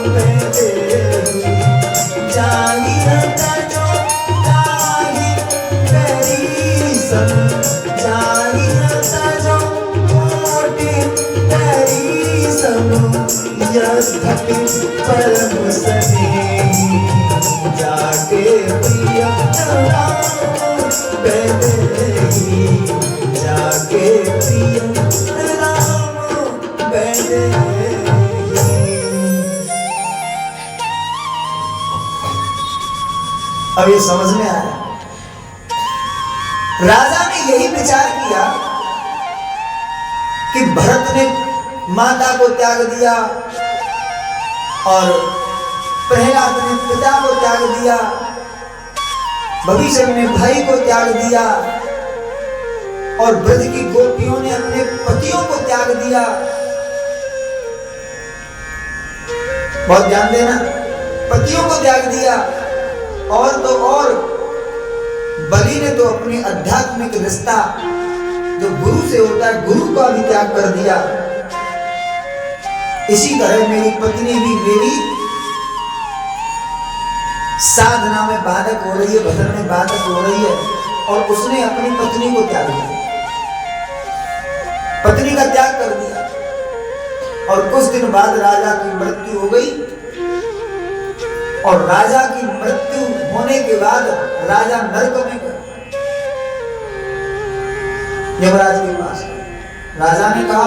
B: वैदेही। जाहि तजो जाहि पैरीसन, जाहि तजो कोटि पैरीसन, यद्यपि परम स्नेही, जाके प्रिय राम वैदेही, जाके प्रिय राम वैदेही।
A: अब ये समझ में आया। राजा ने यही विचार किया कि भरत ने माता को त्याग दिया और प्रहलाद ने पिता को त्याग दिया, भविष्य ने भाई को त्याग दिया और ब्रज की गोपियों ने अपने पतियों को त्याग दिया। बहुत ध्यान देना, पतियों को त्याग दिया। और तो और बलि ने तो अपनी आध्यात्मिक रिश्ता जो गुरु से होता है, गुरु का भी त्याग कर दिया। इसी तरह मेरी पत्नी भी मेरी साधना में बाधक हो रही है, भजन में बाधक हो रही है, और उसने अपनी पत्नी को त्याग दिया, पत्नी का त्याग कर दिया। और कुछ दिन बाद राजा की मृत्यु हो गई, और राजा की मृत्यु होने के बाद राजा नरक में गया, यमराज के पास। राजा ने कहा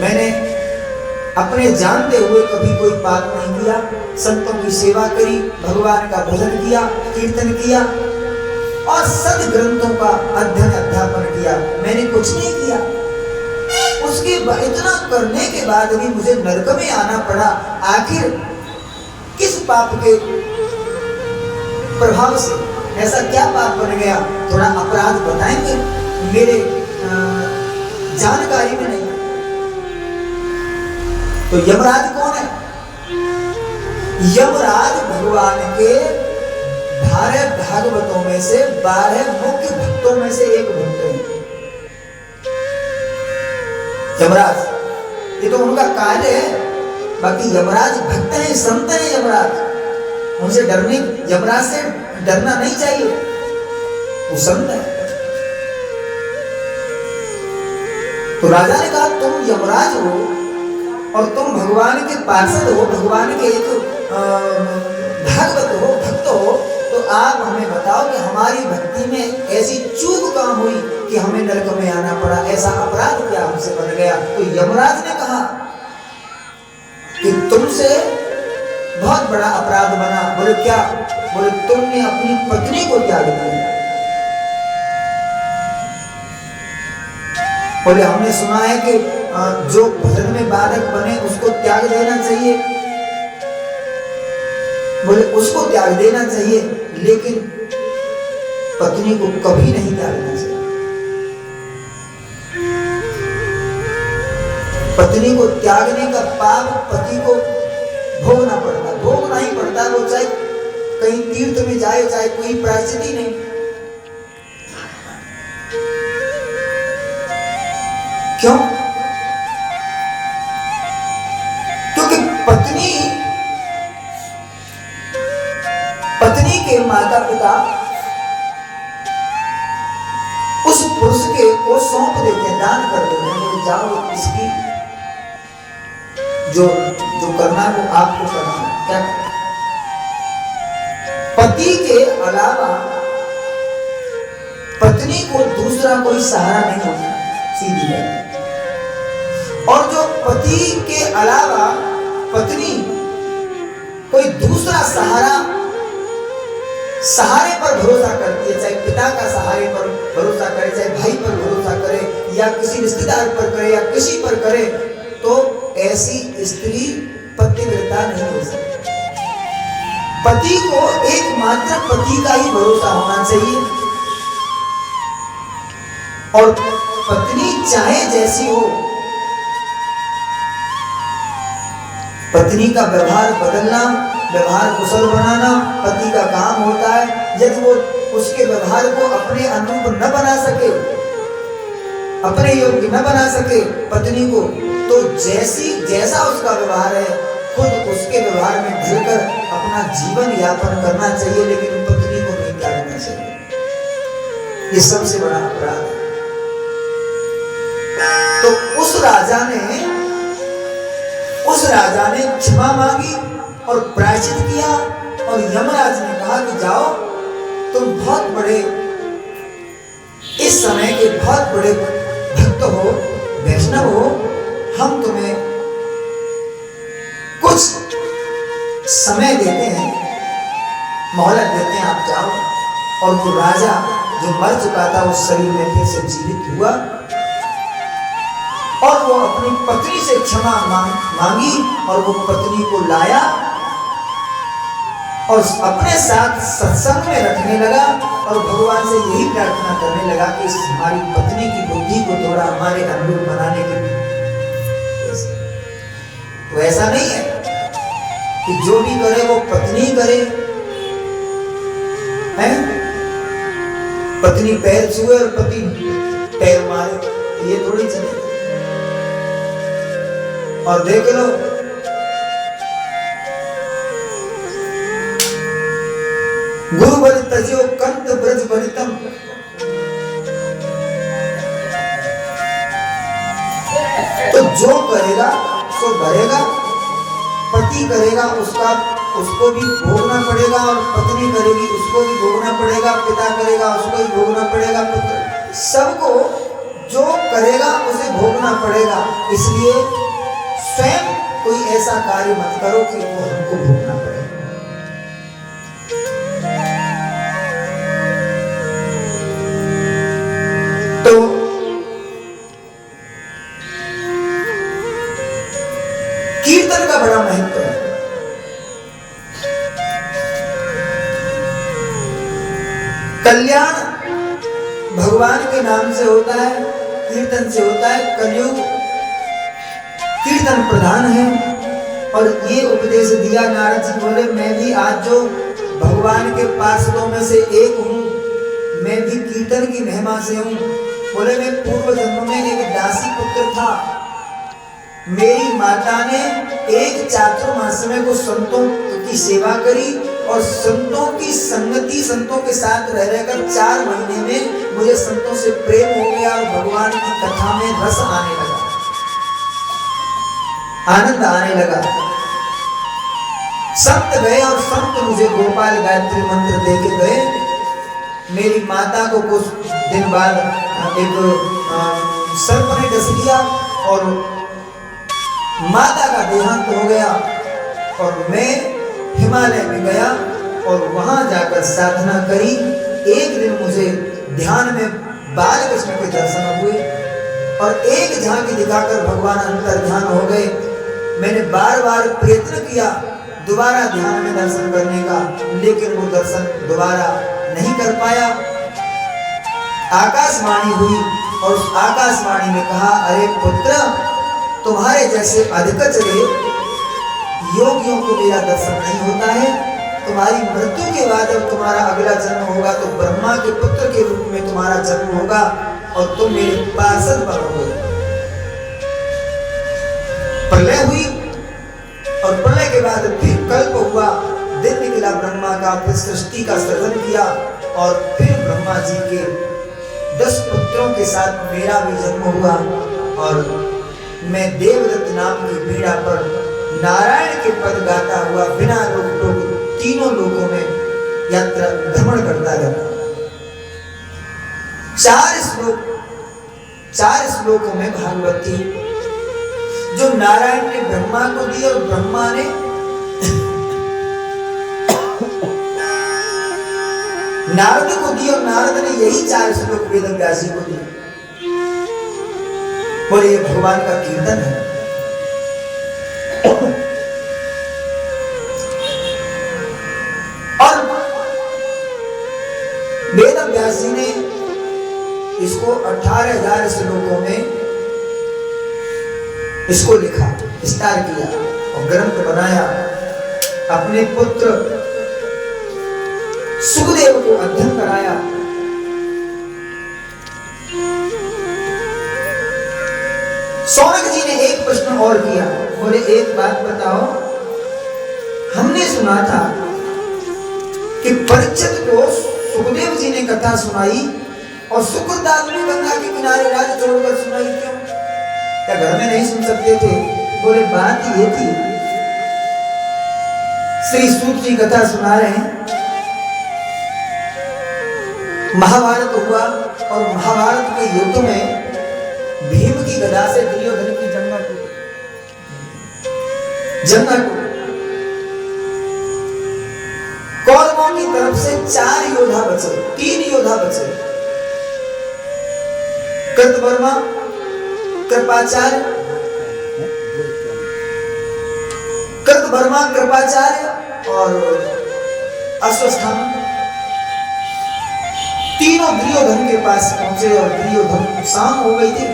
A: मैंने अपने जानते हुए कभी कोई पाप नहीं किया, संतों की सेवा करी, भगवान का भजन किया, कीर्तन किया और सद ग्रंथों का अध्ययन अध्यापन किया, मैंने कुछ नहीं किया। उसके इतना करने के बाद भी मुझे नरक में आना पड़ा। आखिर किस पाप के प्रभाव से, ऐसा क्या पाप बन गया, थोड़ा अपराध बताएंगे, मेरे जानकारी में नहीं। तो यमराज कौन है? यमराज भगवान के 12 भागवतों में से 12 मुख्य भक्तों में से एक भक्त है यमराज। ये तो उनका कार्य है, बाकी यमराज भक्त है, संत है यमराज। उनसे डरने, यमराज से डरना नहीं चाहिए, वो संत है। तो राजा ने कहा तुम यमराज हो और तुम भगवान के पार्षद हो, भगवान के एक भागवत हो, भक्त हो, तो आप हमें बताओ कि हमारी भक्ति में ऐसी चूक काम हुई कि हमें नरक में आना पड़ा, ऐसा अपराध क्या हमसे बन गया। तो यमराज ने कहा कि तुमसे बहुत बड़ा अपराध बना। बोले क्या? बोले तुमने अपनी पत्नी को त्याग दिया। बोले हमने सुना है कि जो भजन में बाधक बने उसको त्याग देना चाहिए। बोले उसको त्याग देना चाहिए, लेकिन पत्नी को कभी नहीं त्यागना चाहिए। पत्नी को त्यागने का पाप पति को भोगना पड़ता, भोगना ही पड़ता, वो चाहे कहीं तीर्थ में जाए, चाहे कोई प्रायश्चित ही नहीं। क्यों? क्योंकि पत्नी के माता पिता उस पुरुष के को सौंप देते हैं, दान कर देते हैं, बोले जाओ इसकी जो करना है वो आपको करना है। क्या? पति के अलावा पत्नी को दूसरा कोई सहारा नहीं होता, सीधी बात। और जो पति के अलावा पत्नी कोई दूसरा सहारे पर भरोसा करती है, चाहे पिता का सहारे पर भरोसा करे, चाहे भाई पर भरोसा करे, या किसी रिश्तेदार पर करे, या किसी पर करे, तो ऐसी स्त्री पतिव्रता नहीं हो सकती। पति को एकमात्र पति का ही भरोसा होना चाहिए, और पत्नी चाहे जैसी हो, पत्नी का व्यवहार बदलना, व्यवहार कुशल बनाना पति का काम होता है। यदि वो उसके व्यवहार को अपने अनुरूप न बना सके, अपने योग्य न बना सके पत्नी को, तो जैसा उसका व्यवहार है खुद उसके व्यवहार में ढलकर अपना जीवन यापन करना चाहिए, लेकिन पत्नी को नहीं त्यागना चाहिए। ये सबसे बड़ा अपराध है। तो उस राजा ने क्षमा मांगी और प्रायश्चित किया, और यमराज ने कहा कि जाओ, तुम बहुत बड़े, इस समय के बहुत बड़े भक्त हो, वैष्णव हो, हम तुम्हें कुछ समय देते हैं, मोहलत देते हैं, आप जाओ। और वो राजा जो मर चुका था उस शरीर में फिर से जीवित हुआ, और वो अपनी पत्नी से क्षमा मांगी, और वो पत्नी को लाया और अपने साथ सत्संग में रखने लगा, और भगवान से यही प्रार्थना करने लगा कि हमारी पत्नी की बुद्धि को थोड़ा हमारे अनुरूप बनाने की। तो ऐसा नहीं है कि जो भी करे वो पत्नी करे, हैं? पत्नी पैर छुए और पति पैर मारे, ये थोड़ी चले। और देख लो गुरु बल तजो कंत ब्रज बलितम, तो जो करेगा सो भरेगा। पति करेगा उसको भी भोगना पड़ेगा, और पत्नी करेगी उसको भी भोगना पड़ेगा, पिता करेगा उसको भी भोगना पड़ेगा, पुत्र, सबको जो करेगा उसे भोगना पड़ेगा। इसलिए स्वयं कोई ऐसा कार्य मत करो कि वो हमको भोगना पड़े। तो कीर्तन का बड़ा महत्व है। कल्याण भगवान के नाम से होता है, कीर्तन से होता है। कलयुग कीर्तन प्रधान है। और ये उपदेश दिया नारद जी बोले, मैं भी आज जो भगवान के पार्षदों में से एक हूँ, मैं भी कीर्तन की महिमा से हूँ। बोले, मैं पूर्व जन्म में एक दासी पुत्र था। मेरी माता ने एक चातुर्मास में को संतों की सेवा करी और संतों की संगति, संतों के साथ रह रहकर 4 महीने में मुझे संतों से प्रेम हो गया और भगवान की कथा में रस आने लगा, आनंद आने लगा। संत गए और संत मुझे गोपाल गायत्री मंत्र देके गए। मेरी माता को कुछ दिन बाद एक सर्प ने डस लिया और माता का देहांत हो गया। और मैं हिमालय में गया और वहां जाकर साधना करी। एक दिन मुझे ध्यान में बाल कृष्ण के दर्शन हुए और एक झांकी दिखाकर भगवान अंतर ध्यान हो गए। मैंने बार बार प्रयत्न किया दोबारा ध्यान में दर्शन करने का, लेकिन वो दर्शन दोबारा नहीं कर पाया। आकाशवाणी हुई और उस आकाशवाणी ने कहा, अरे पुत्र, तुम्हारे जैसे अधिकचरे योगियों को मेरा दर्शन नहीं होता है। तुम्हारी मृत्यु के बाद जब तुम्हारा अगला जन्म होगा तो ब्रह्मा के पुत्र के रूप में तुम्हारा जन्म होगा और तुम मेरे पार्षद बनोगे। प्रलय हुई और प्रलय के बाद फिर कल्प हुआ, दिन निकला ब्रह्मा का, फिर सृष्टि का सृजन किया और फिर ब्रह्मा जी के 10 पुत्रों के साथ मेरा भी जन्म हुआ और मैं देवदत्त नाम की पीड़ा पर नारायण के पद गाता हुआ बिना रोक टोक तीनों लोकों में यात्रा भ्रमण करता रहता। 4 श्लोकों में भागवत थी जो नारायण ने ब्रह्मा को दी और ब्रह्मा ने नारद को दी और नारद ने यही 4 श्लोक वेद व्यास जी को दिए। और ये भगवान का कीर्तन है। और वेद व्यास जी ने इसको 18,000 श्लोकों में इसको लिखा, विस्तार किया और ग्रंथ बनाया। अपने पुत्र सुखदेव को अध्ययन कराया। सौनक जी ने एक प्रश्न और किया, बोले एक बात बताओ, हमने सुना था कि परीक्षित को सुखदेव जी ने कथा सुनाई और सुखदास ने गंगा के किनारे राज छोड़कर सुनाई, क्यों? क्या घर में नहीं सुन सकते थे? बोले बात ये थी, श्री सूत जी कथा सुना रहे हैं, महाभारत हुआ और महाभारत के युद्ध में भीम की गदा से दुर्योधन की जंगा टूटी। कौरवों की तरफ से 4 योद्धा बचे, 3 योद्धा बचे, कृतवर्मा, कृपाचार्य और अश्वस्थामा। तीनों दुर्योधन के पास पहुंचे और दुर्योधन शाम हो गई थी।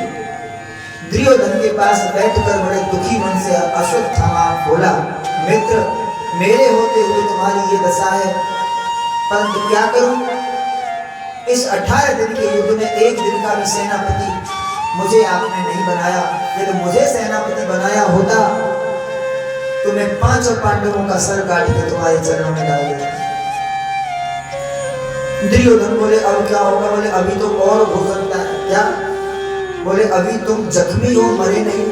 A: दुर्योधन के पास बैठकर बड़े दुखी मन से अश्वत्थामा बोला, मित्र, मेरे होते हुए तुम्हारी ये दशा है, परंतु क्या करूं? इस 18 दिन के युद्ध में 1 दिन का भी सेनापति मुझे आपने नहीं बनाया। यदि मुझे सेनापति बनाया होता तो मैं 5 पांडवों का सर काट के तुम्हारे चरणों में डाल देता। दुर्योधन बोले अब क्या होगा? बोले अभी तो और हो सकता है। क्या? बोले अभी तुम जख्मी हो, मरे नहीं।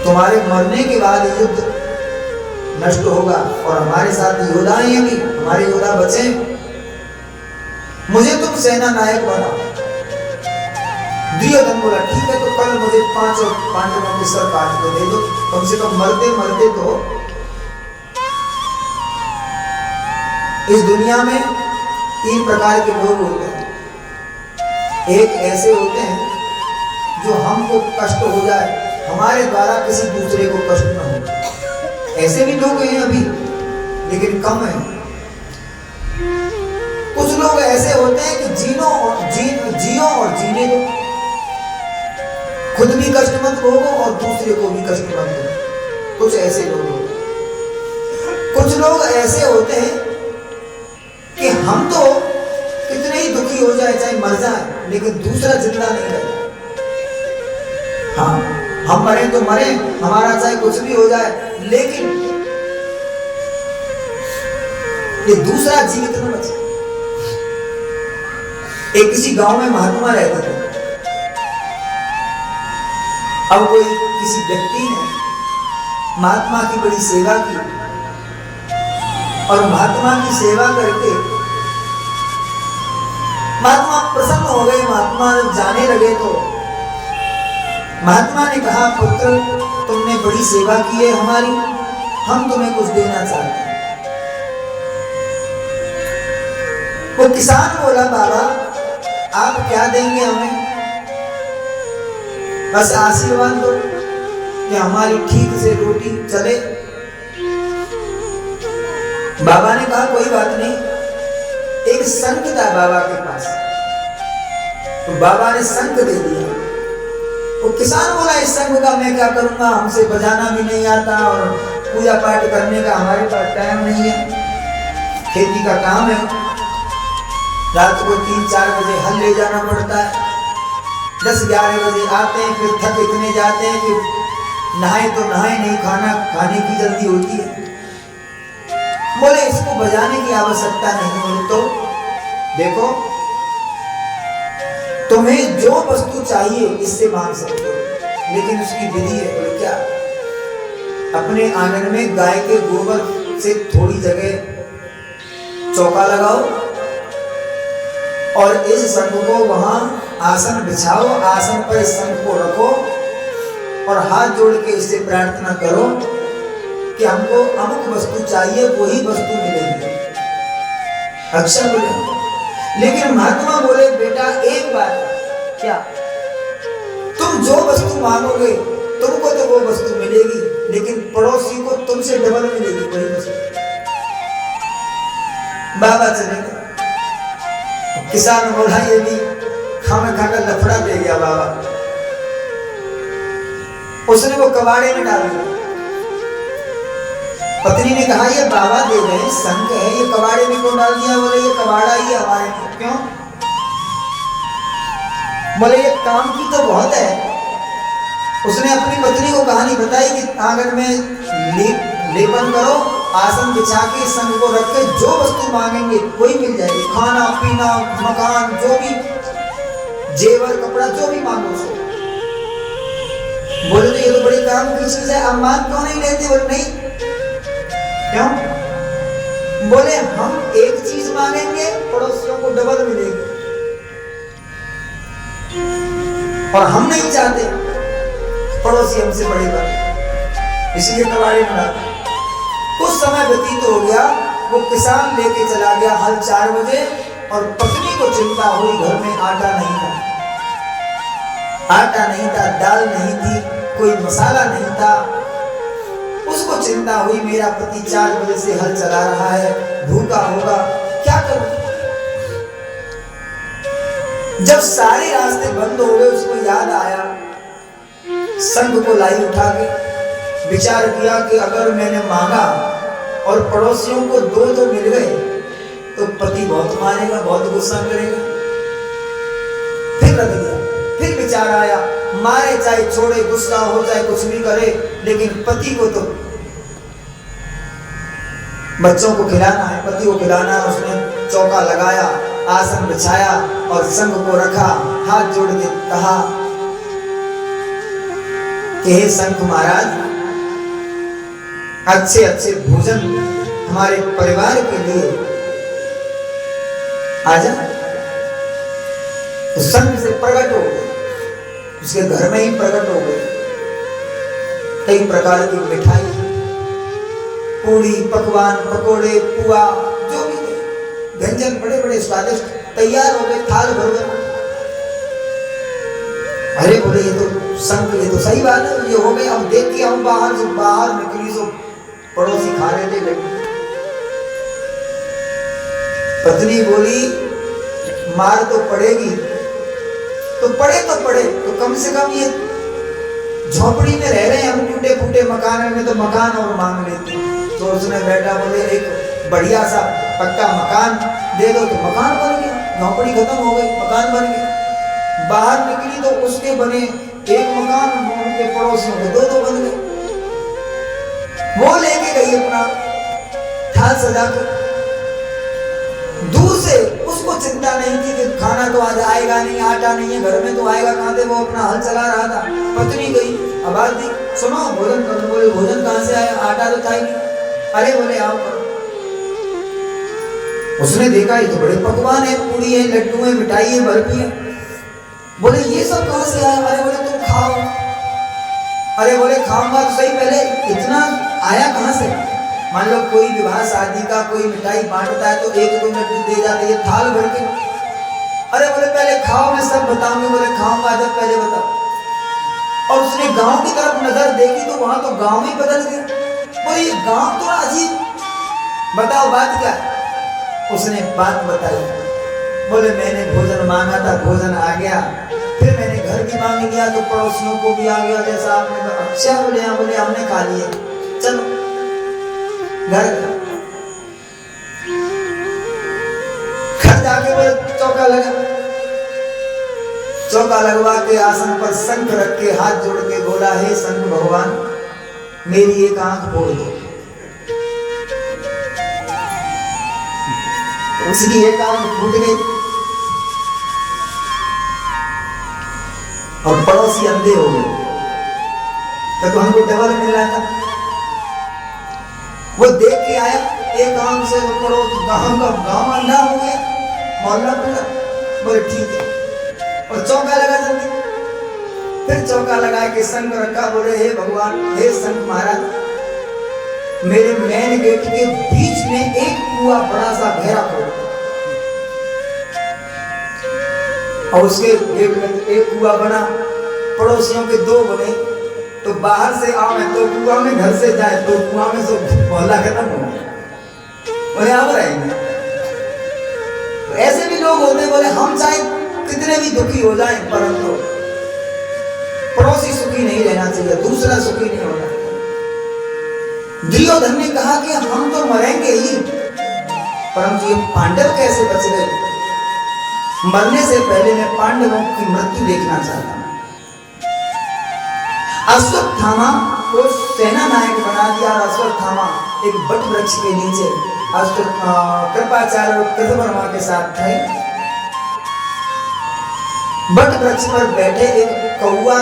A: तुम्हारे मरने के बाद युद्ध नष्ट होगा और हमारे साथ योद्धा हैं, अभी हमारे योद्धा बचे। मुझे तुम सेना नायक बनाओ। दुर्योधन बोला ठीक है, तो कल मुझे 5 पांडवों के सर काट के दे दो, कम से कम मरते मरते तो। इस दुनिया में 3 प्रकार के लोग होते हैं। एक ऐसे होते हैं जो हमको कष्ट हो जाए, हमारे द्वारा किसी दूसरे को कष्ट न हो। ऐसे भी लोग हैं अभी, लेकिन कम है। ऐसे होते हैं कि जियो और जीने दो, खुद भी कष्ट मत भोगो और दूसरे को भी कष्ट मत दो। कुछ ऐसे लोग होते हैं, कुछ लोग ऐसे होते हैं कि हम तो कितने ही दुखी हो जाए, चाहे मर जाए, लेकिन दूसरा जिंदा नहीं रहे। हाँ, हम मरे तो मरे, हमारा चाहे कुछ भी हो जाए, लेकिन ये दूसरा जीवित न बचे। एक किसी गांव में महात्मा रहते थे। अब कोई किसी व्यक्ति ने महात्मा की बड़ी सेवा की और महात्मा की सेवा करके महात्मा प्रसन्न हो गए। महात्मा जब जाने लगे तो महात्मा ने कहा, पुत्र तुमने बड़ी सेवा की है हमारी, हम तुम्हें कुछ देना चाहते हैं। वो किसान बोला, बाबा आप क्या देंगे हमें, बस आशीर्वाद दो कि हमारी ठीक से रोटी चले। बाबा ने कहा कोई बात नहीं, एक शंख था बाबा के पास, तो बाबा ने शंख दे दिया। वो किसान बोला, इस शंख का मैं क्या करूंगा, हमसे बजाना भी नहीं आता और पूजा पाठ करने का हमारे पास टाइम नहीं है, खेती का काम है, रात को 3-4 बजे हल ले जाना पड़ता है, 10-11 बजे आते हैं, फिर थक इतने जाते हैं कि नहाए तो नहाए नहीं, खाना खाने की जल्दी होती है। बोले इसको बजाने की आवश्यकता नहीं। बोले तो देखो, तुम्हें जो वस्तु चाहिए इससे मांग सकते हो, लेकिन उसकी विधि है। बोले क्या? अपने आंगन में गाय के गोबर से थोड़ी जगह चौका लगाओ और इस शंख को वहां आसन बिछाओ, आसन पर इस शंख को रखो और हाथ जोड़ के इससे प्रार्थना करो कि हमको अमुक वस्तु चाहिए, वही वस्तु मिलेगी। अच्छा बोले, लेकिन महात्मा बोले, बेटा एक बात, क्या? तुम जो वस्तु मांगोगे तुमको तो वो वस्तु मिलेगी, लेकिन पड़ोसी को तुमसे डबल मिलेगी वही वस्तु। बाबा चले गए। किसान बोला, ये भी खाना खाकर लफड़ा दे गया बाबा। उसने वो कबाड़े में डाल दिया। पत्नी ने कहा, ये बाबा दे रहे हैं, शंख है, ये कबाड़े में क्यों डाल दिया? बोले ये कबाड़ा ही हमारे में। क्यों? बोले ये काम की तो बहुत है। उसने अपनी पत्नी को कहानी बताई कि आंगन में लेपन करो, आसन बिछा के शंख को रख के जो वस्तु मांगेंगे वही मिल जाएगी, खाना पीना मकान, जो भी जेवर कपड़ा जो भी मांगो सो। बोले तो ये तो बड़ी काम की चीज है, आप मान क्यों नहीं लेते? बोले नहीं। क्यों? बोले हम एक चीज मांगेंगे, पड़ोसियों को डबल मिलेगी और हम नहीं चाहते पड़ोसी हमसे बड़े बने, इसलिए कबाड़े में डालते। कुछ समय व्यतीत हो गया, वो किसान लेके चला गया हल 4 बजे और पत्नी को चिंता हुई, घर में आटा नहीं था, दाल नहीं थी, कोई मसाला नहीं था। उसको चिंता हुई, मेरा पति 4 बजे से हल चला रहा है, भूखा होगा, क्या करूं? जब सारे रास्ते बंद हो गए, उसको याद आया, शंख को लाई उठा के विचार किया कि अगर मैंने मांगा और पड़ोसियों को 2 मिल गए तो पति बहुत मारेगा, बहुत गुस्सा करेगा। फिर रख दिया, फिर विचार आया, मारे चाहे छोड़े, गुस्सा हो जाए, कुछ भी करे, लेकिन पति को तो बच्चों को खिलाना है, पति को खिलाना है। उसने चौका लगाया, आसन बिछाया और शंख को रखा, हाथ जोड़ के कहा कि हे शंख महाराज, अच्छे अच्छे भोजन हमारे परिवार के लिए आजा। तो शंख से प्रकट हो गए, उसके घर में ही प्रकट हो गए कई प्रकार की मिठाई, पूड़ी, पकवान, पकोड़े, पुआ, जो भी व्यंजन बड़े बड़े स्वादिष्ट तैयार हो गए, थाल भर गए। अरे बोले ये तो शंख, ये तो सही बात है, ये हो गए। अब देख के हम बाहर निकली तो पड़ोसी खा रहे थे। पत्नी बोली, मार तो पड़ेगी, तो पड़े तो कम से कम ये झोपड़ी में रह रहे हैं हम, टूटे फूटे मकान में, तो मकान और मांग लेते हैं। तो उसने बेटा बोले एक बढ़िया सा पक्का मकान दे दो, तो मकान बन गया, झोपड़ी खत्म हो गई, मकान बन गया। बाहर निकली तो उसके बने एक मकान, उनके पड़ोसियों के दो बन गए। वो लेके गई अपना थाल सजा कर। दूर से उसको चिंता नहीं थी कि खाना तो आज आएगा नहीं, आटा नहीं है घर में, तो आएगा कहां से, वो अपना हल चला रहा था। पत्नी गई, आवाज दी, सुनो भोजन करो। बोले भोजन कहां से आया, आटा तो था ही नहीं। अरे बोले आओ करो। उसने देखा ये तो बड़े पकवान है, पूरी है, लड्डू है, मिठाई है, बर्फी है। बोले ये सब कहां से आया। अरे बोले तुम खाओ। अरे बोले खाऊंगा तो सही, पहले इतना आया कहां से। मान लो कोई विवाह शादी का कोई मिठाई बांटता है तो एक दो लड्डू दे जाते हैं थाल भर के। अरे बोले पहले खाओ, मैं सब बताऊंगी। बोले खाऊंगा जब पहले बताओ। और उसने गांव की तरफ नजर देखी तो वहां तो गांव ही बदल गया। बोले ये गांव थोड़ा अजीब, बताओ बात क्या है। उसने बात बताई। बोले मैंने भोजन मांगा था, भोजन आ गया, फिर मैंने घर भी मांग लिया तो पड़ोसियों को भी आ गया जैसा आपने कहा। अच्छा बोले हाँ। बोले हमने खा लिए, चलो घर जाके बोले चौका लगा। चौका लगवा के आसन पर शंख रख के हाथ जोड़ के बोला, हे शंख भगवान मेरी एक आंख फोड़ दो। उसकी एक आंख फूट गई और पड़ोसी अंधे हो गए। तो हमको डबल मिल रहा था। वो देख के आया, एक आंख से पड़ोस गांव अंधा हो गया, मोहल्ला पूरा। बोले ठीक है। और चौका लगा जल्दी। फिर चौका लगा के शंख रखा। बोले हे भगवान, हे शंख महाराज मेरे मेन गेट के बीच में एक कुआं बड़ा सा गहरा खोद, और उसके गेट में एक कुआं बना, पड़ोसियों के दो बने। तो बाहर से आवे तो कुआं में, घर से जाए तो कुआं में, सब मोहल्ला खत्म हो गया। बोले अब रहेंगे। तो ऐसे भी लोग होते। बोले हम चाहे कितने भी दुखी हो जाएं, परंतु पड़ोसी सुखी नहीं रहना चाहिए, दूसरा सुखी नहीं होना। दुर्योधन ने कहा कि हम तो मरेंगे ही, परंतु ये पांडव कैसे बच गए। मरने से पहले मैं पांडवों की मृत्यु देखना चाहता हूं। अश्वत्थामा को सेना नायक बना दिया। अश्वत्थामा एक बट वृक्ष के नीचे कृपाचार्य और कृतवर्मा के साथ थे। बट वृक्ष पर बैठे एक कौवा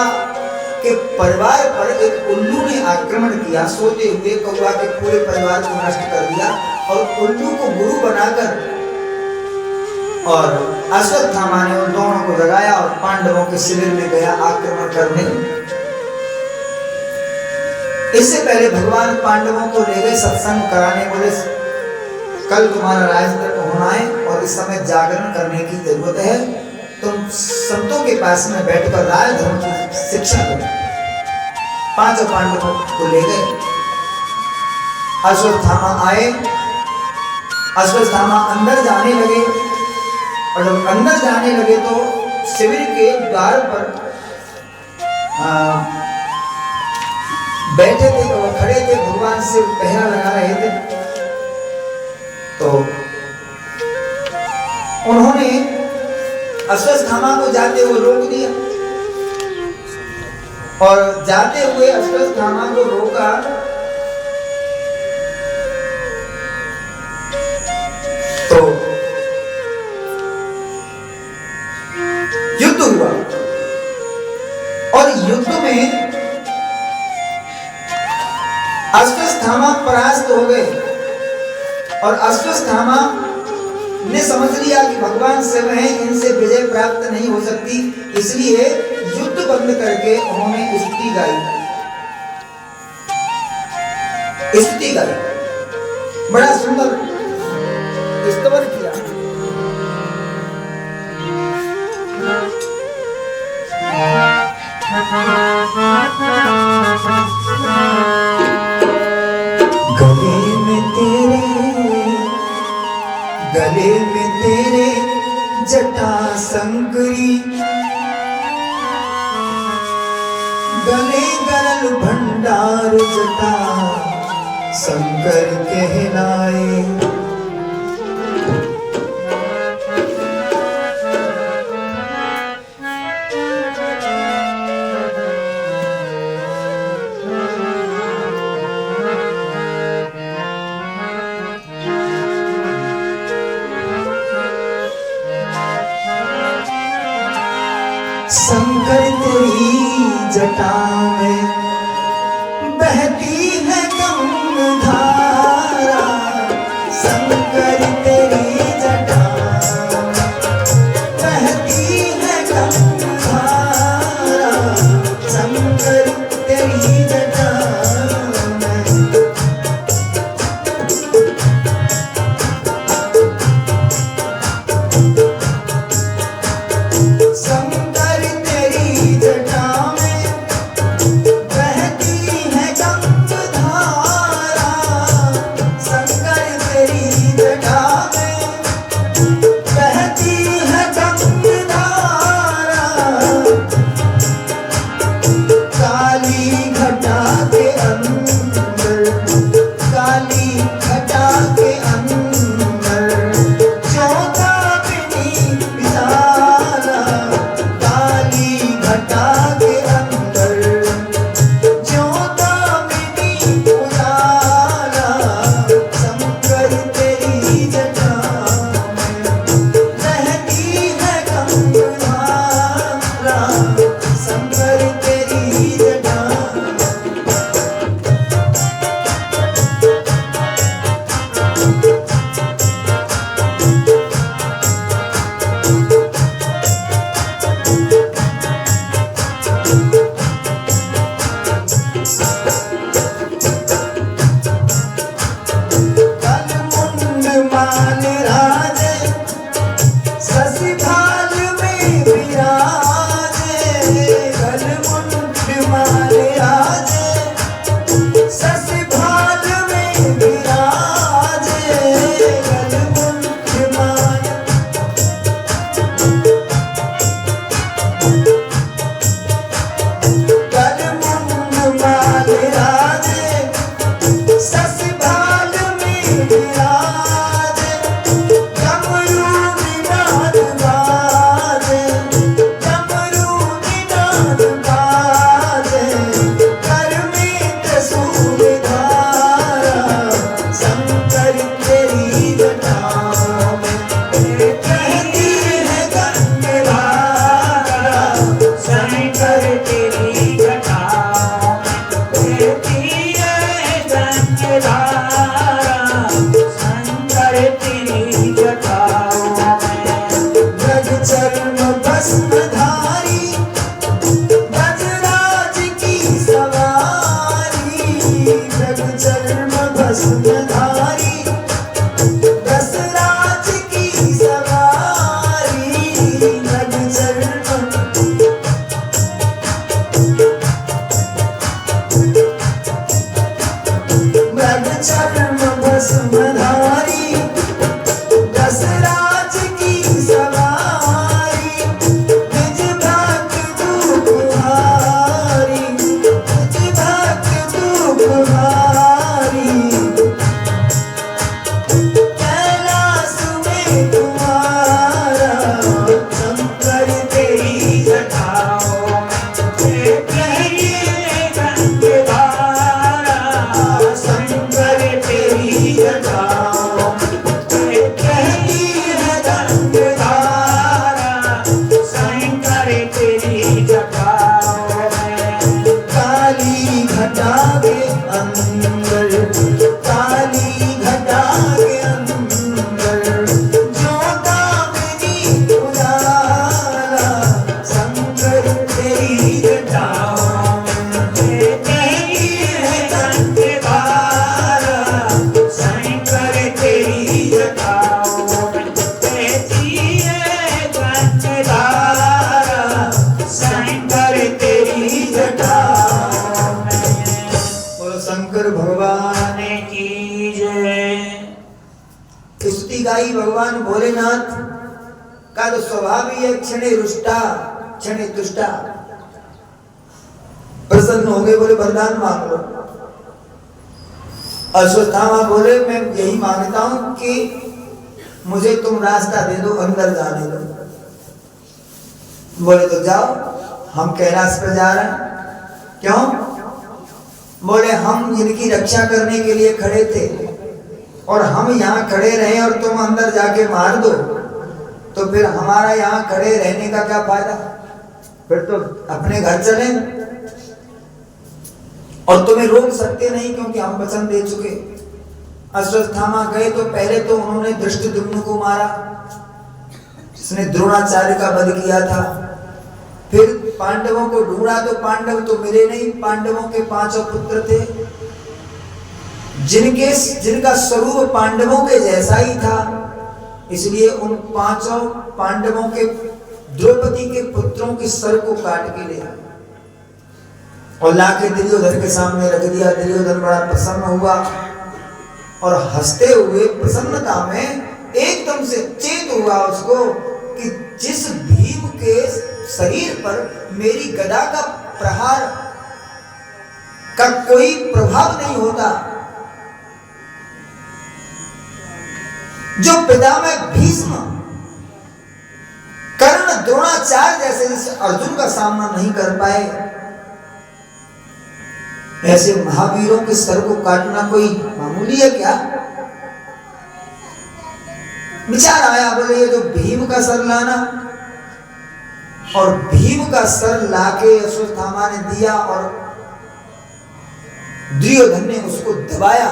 A: के परिवार पर एक उल्लू ने आक्रमण किया। सोते हुए कौवा के पूरे परिवार को नष्ट कर दिया और उल्लू को गुरु बनाकर और अश्वत्थामा ने उन दोनों को जगाया और पांडवों के शिविर में गया आक्रमण करने। इससे पहले भगवान पांडवों को ले गए सत्संग कराने। बोले कल तुम्हारा राजतर्क होना है और इस समय जागरण करने की जरूरत है, तुम संतों के पास में बैठकर राज धर्म की शिक्षा दो। पांचों पांडवों को ले गए। अश्वत्थामा आए। अश्वत्थामा अंदर जाने लगे और जब अंदर जाने लगे तो शिविर के द्वार पर बैठे थे, तो वो खड़े थे, भगवान से पहरा लगा रहे थे। तो उन्होंने अश्वत्थामा को जाते हुए रोक दिया और जाते हुए अश्वत्थामा को रोका। तो युद्ध हुआ और युद्ध में अश्वत्थामा परास्त हो गए और अश्वत्थामा ने समझ लिया कि भगवान शिव हैं, इनसे विजय प्राप्त नहीं हो सकती, इसलिए युद्ध बंद करके उन्होंने स्तुति गाई। स्तुति गाई, बड़ा सुंदर स्तवन किया। गले में तेरे
B: जटा शंकरी गले गरल भंडार जटा शंकर कहलाए। शंकर तेरी जटा में बहती है गंगाधारा। शंकर तेरी जटा बहती है गंगाधारा। शंकर तेरी जटा
A: स्तुति गाई भगवान भोलेनाथ का तो स्वभाव ही है क्षणे रुष्टा क्षणे तुष्टा। प्रसन्न हो गए, बोले वरदान मांग लो। अश्वत्थामा बोले मैं यही मांगता हूं कि मुझे तुम रास्ता दे दो, अंदर जाने दो। बोले तो जाओ, हम कैलाश पर जा रहे हैं। क्यों? बोले हम इनकी रक्षा करने के लिए खड़े थे और हम यहाँ खड़े रहे और तुम अंदर जाके मार दो तो फिर हमारा यहाँ खड़े रहने का क्या फायदा? फिर तो अपने घर चले, और तुम्हें रोक सकते नहीं क्योंकि हम वचन दे चुके। अश्वत्थामा गए तो पहले तो उन्होंने धृष्टद्युम्न को मारा, जिसने द्रोणाचार्य का वध किया था। फिर पांडवों को ढूंढा तो पांडव तो मिले नहीं। पांडवों के 5 पुत्र थे जिनका स्वरूप पांडवों के जैसा ही था, इसलिए उन 5 पांडवों के द्रौपदी के पुत्रों के सर को काट के ले आए और लाके दुर्योधन के सामने रख दिया। दुर्योधन बड़ा प्रसन्न हुआ और हंसते हुए प्रसन्नता में एकदम से चेत हुआ उसको कि जिस भीम के शरीर पर मेरी गदा का प्रहार का कोई प्रभाव नहीं होता, जो पितामह भीष्म कर्ण द्रोणाचार्य जैसे जिस अर्जुन का सामना नहीं कर पाए, ऐसे महावीरों के सर को काटना कोई मामूली है क्या? विचार आया, बोले ये जो भीम का सर लाना, और भीम का सर लाके अश्वत्थामा ने दिया और दुर्योधन ने उसको दबाया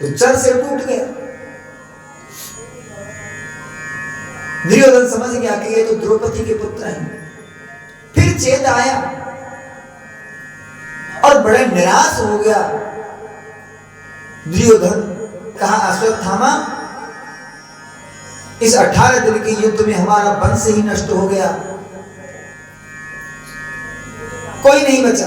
A: तो चर से टूट गया। दुर्योधन समझ गया कि ये तो द्रौपदी के पुत्र हैं। फिर चेत आया और बड़े निराश हो गया दुर्योधन। कहा अश्वत्थामा, इस 18 दिन के युद्ध में हमारा वंश ही नष्ट हो गया, कोई नहीं बचा।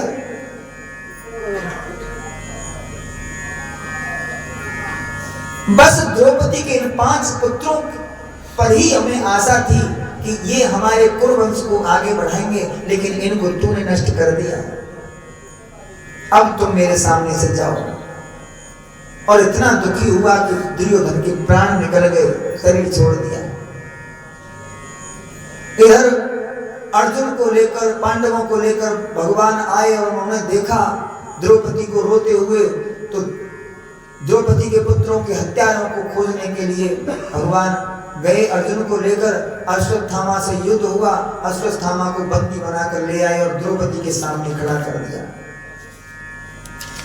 A: बस द्रौपदी के इन 5 पुत्रों पर ही हमें आशा थी कि ये हमारे कुरुवंश को आगे बढ़ाएंगे, लेकिन इनको तूने नष्ट कर दिया। अब तुम मेरे सामने से जाओ। और इतना दुखी हुआ कि दुर्योधन के प्राण निकल गए, शरीर छोड़ दिया। इधर अर्जुन को लेकर, पांडवों को लेकर भगवान आए और उन्होंने देखा द्रौपदी को रोते हुए, तो द्रौपदी के पुत्रों के हत्यारों को खोजने के लिए भगवान गए। अर्जुन को लेकर अश्वत्थामा से युद्ध हुआ, अश्वत्थामा को बंदी बनाकर ले आए और द्रौपदी के सामने खड़ा कर दिया।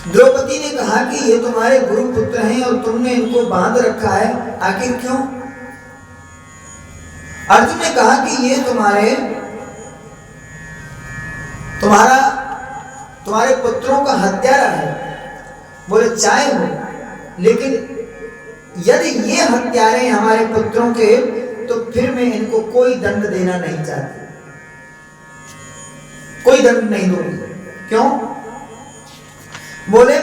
A: द्रौपदी ने कहा कि ये तुम्हारे गुरु पुत्र हैं और तुमने इनको बांध रखा है, आखिर क्यों? अर्जुन ने कहा कि ये तुम्हारे पुत्रों का हत्यारा है। बोले चाहे हो, लेकिन यदि ये हत्यारे हमारे पुत्रों के, तो फिर मैं इनको कोई दंड देना नहीं चाहती, कोई दंड नहीं दूंगी। क्यों? बोले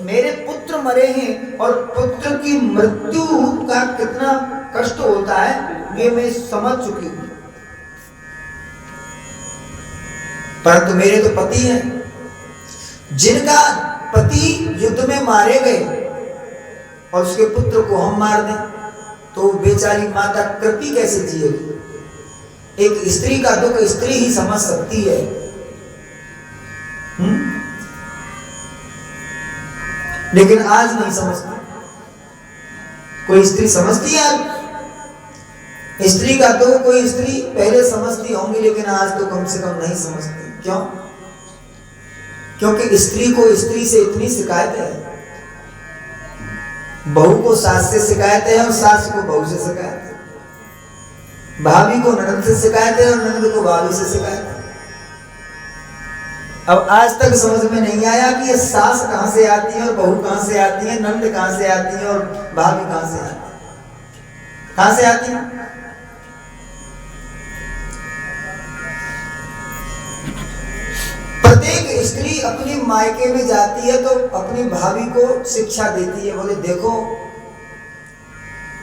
A: मेरे पुत्र मरे हैं और पुत्र की मृत्यु का कितना कष्ट होता है ये मैं समझ चुकी हूं, परंतु मेरे तो पति हैं, जिनका पति युद्ध में मारे गए और उसके पुत्र को हम मार दें तो बेचारी माता कृपी कैसे जिएगी? एक स्त्री का दुख स्त्री ही समझ सकती है। लेकिन आज नहीं समझती। कोई स्त्री समझती है आज? स्त्री का दुख कोई स्त्री पहले समझती होंगी, लेकिन आज तो कम से कम नहीं समझती। क्यों? क्योंकि स्त्री को स्त्री से इतनी शिकायत है, बहू को सास से शिकायत है और सास को बहू से शिकायत है, भाभी को ननद से शिकायत है और ननद को भाभी से शिकायत है। अब आज तक समझ में नहीं आया कि ये सास कहां से आती है और बहू कहां से आती है, ननद कहां से आती है और भाभी कहां से आती है? कहां से आती है? प्रत्येक स्त्री अपनी मायके में जाती है तो अपनी भाभी को शिक्षा देती है। बोले देखो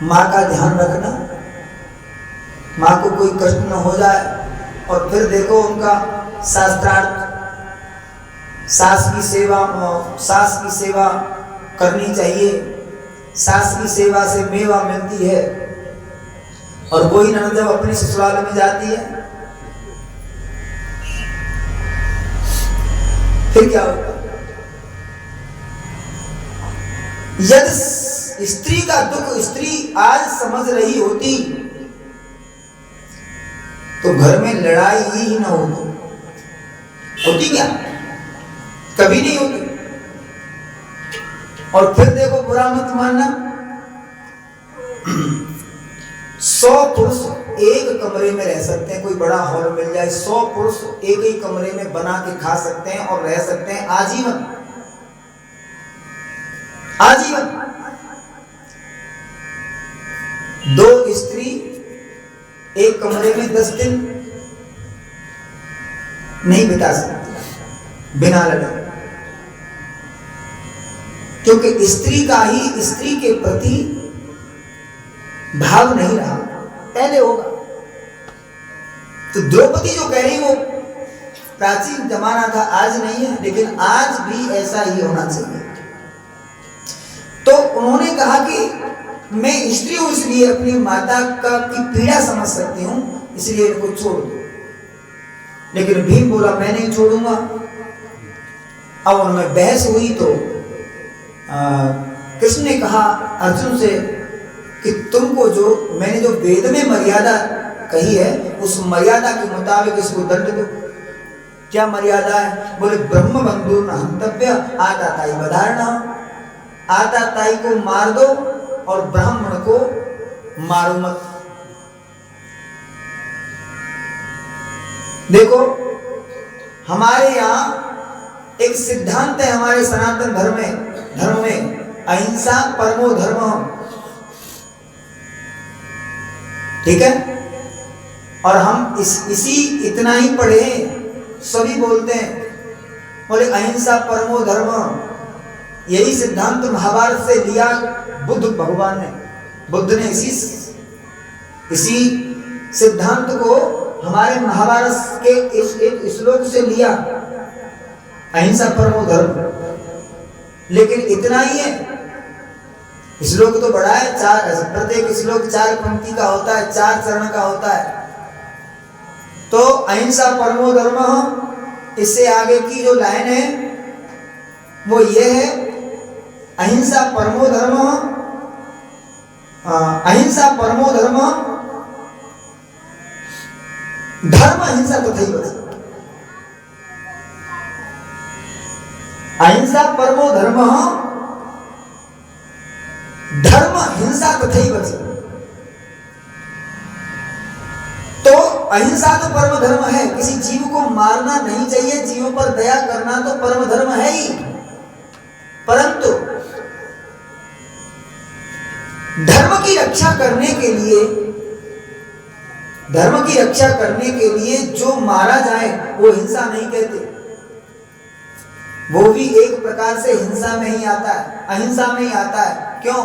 A: माँ का ध्यान रखना, माँ को कोई कष्ट न हो जाए। और फिर देखो उनका शास्त्रार्थ, सास की सेवा करनी चाहिए। सास की सेवा से मेवा मिलती है। और कोई ननद जब अपनी ससुराल में जाती है फिर क्या होगा? यदि स्त्री का दुख स्त्री आज समझ रही होती तो घर में लड़ाई ही ना होती क्या? कभी नहीं होती। और फिर देखो, बुरा मत मानना, 100 पुरुष एक कमरे में रह सकते हैं, कोई बड़ा हॉल मिल जाए, 100 पुरुष एक ही कमरे में बना के खा सकते हैं और रह सकते हैं आजीवन। आजीवन 2 स्त्री एक कमरे में 10 दिन नहीं बिता सकती बिना लड़े, क्योंकि स्त्री का ही स्त्री के प्रति भाव नहीं रहा, पहले होगा। तो द्रौपदी जो कह रही वो प्राचीन जमाना था, आज नहीं है, लेकिन आज भी ऐसा ही होना चाहिए। तो उन्होंने कहा कि मैं स्त्री हूं, इसलिए अपनी माता की पीड़ा समझ सकती हूं, इसलिए इनको छोड़ दो। लेकिन भीम बोला मैं नहीं छोड़ूंगा। अब उनमें बहस हुई तो कृष्ण ने कहा अर्जुन से कि तुमको मैंने जो वेद में मर्यादा कही है उस मर्यादा के मुताबिक इसको दंड दो। क्या मर्यादा है? बोले ब्रह्म बंधु न हंतव्य, आता ताई बधारणा। आता ताई को मार दो और ब्राह्मण को मारो मत। देखो हमारे यहाँ एक सिद्धांत है, हमारे सनातन धर्म में अहिंसा परमो धर्म, ठीक है। और हम इसी इतना ही पढ़े, सभी बोलते हैं, बोले अहिंसा परमो धर्म। यही सिद्धांत महाभारत से लिया बुद्ध भगवान ने, बुद्ध ने इसी सिद्धांत को हमारे महाभारत के एक श्लोक से लिया, अहिंसा परमो धर्म। लेकिन इतना ही है, श्लोक तो बड़ा है, प्रत्येक श्लोक 4 पंक्ति का होता है, 4 चरण का होता है। तो अहिंसा परमो धर्म, इससे आगे की जो लाइन है वो ये है, अहिंसा परमो धर्म, अहिंसा परमो धर्म, धर्म अहिंसा तथैव। अहिंसा परमो धर्म, धर्म हिंसा तथैव। तो अहिंसा तो परम धर्म है, किसी जीव को मारना नहीं चाहिए, जीवों पर दया करना तो परम धर्म है ही। परंतु धर्म की रक्षा करने के लिए जो मारा जाए वो हिंसा नहीं कहते, वो भी एक प्रकार से हिंसा में ही आता है, अहिंसा में ही आता है। क्यों?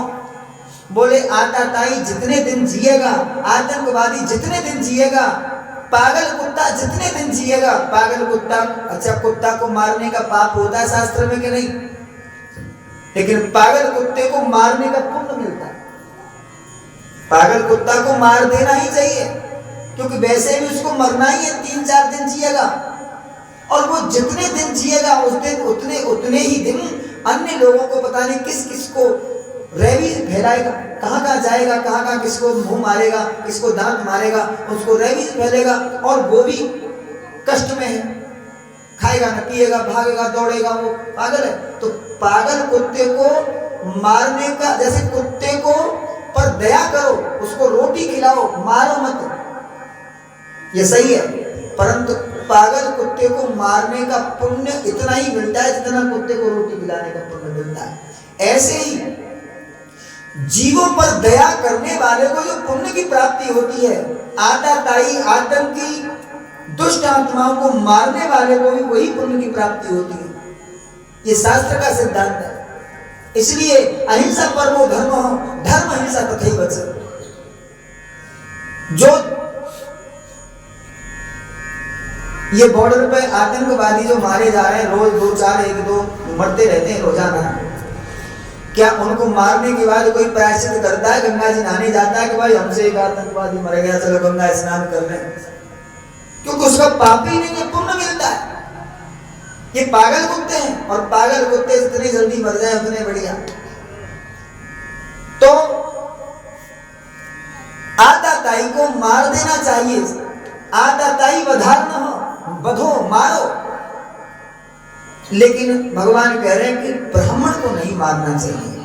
A: बोले आतताई जितने दिन जिएगा, आतंकवादी जितने दिन जिएगा, पागल कुत्ता जितने दिन जिएगा, पागल कुत्ता, अच्छा कुत्ता को मारने का पाप होता है शास्त्र में कि नहीं? लेकिन पागल कुत्ते को मारने का पुण्य मिलता है। पागल कुत्ता को मार देना ही चाहिए, क्योंकि वैसे भी उसको मरना ही है, 3-4 दिन जिएगा। और वो जितने दिन जिएगा उस दिन उतने ही दिन अन्य लोगों को पता नहीं किस किस को रेबीज फैलाएगा, कहाँ जाएगा, कहाँ किसको मुंह मारेगा, किसको दांत मारेगा, उसको रेबीज फैलेगा और वो भी कष्ट में है, खाएगा ना, पिएगा, भागेगा, दौड़ेगा, वो पागल है। तो पागल कुत्ते को मारने का, जैसे कुत्ते को पर दया करो, उसको रोटी खिलाओ, मारो मत, ये सही है। परंतु पागल कुत्ते को मारने का पुण्य इतना ही मिलता है जितना कुत्ते को रोटी खिलाने का पुण्य मिलता है। ऐसे ही जीवों पर दया करने वाले को जो पुण्य की प्राप्ति होती है, आतताई आतंकी दुष्ट आत्माओं को मारने वाले को भी वही पुण्य की प्राप्ति होती है। ये शास्त्र का सिद्धांत है। इसलिए अहिंसा परमो धर्म, धर्म अहिंसा तथैव च। जो ये बॉर्डर पे आतंकवादी जो मारे जा रहे हैं, रोज 2-4 1-2 मरते रहते हैं रोजाना, क्या उनको मारने के बाद कोई प्रायश्चित करता है? गंगा जी नहाने जाता है कि भाई हमसे एक आतंकवादी मर गया, चलो गंगा स्नान कर लें? क्योंकि उसका पाप ही नहीं है, पुण्य मिलता है। ये पागल कुत्ते हैं, और पागल कुत्ते जितने जल्दी मर जाए उतने बढ़िया। तो आताताई को मार देना चाहिए। आताताई वधार न हो, बधो मारो। लेकिन भगवान कह रहे हैं कि ब्राह्मण को नहीं मारना चाहिए।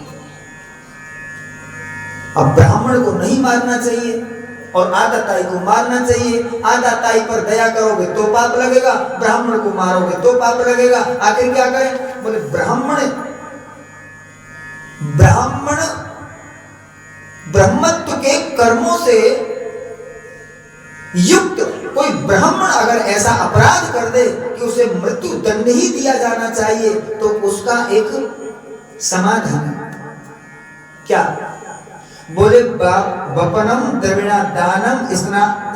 A: अब ब्राह्मण को नहीं मारना चाहिए और आताताई को मारना चाहिए। आताताई पर दया करोगे तो पाप लगेगा, ब्राह्मण को मारोगे तो पाप लगेगा। आखिर क्या करें? बोले ब्राह्मण ब्रह्मत्व के कर्मों से युक्त कोई ब्राह्मण अगर ऐसा अपराध कर दे कि उसे मृत्यु दंड ही दिया जाना चाहिए, तो उसका एक समाधान है। क्या? बोले वपनम द्रविणा दानम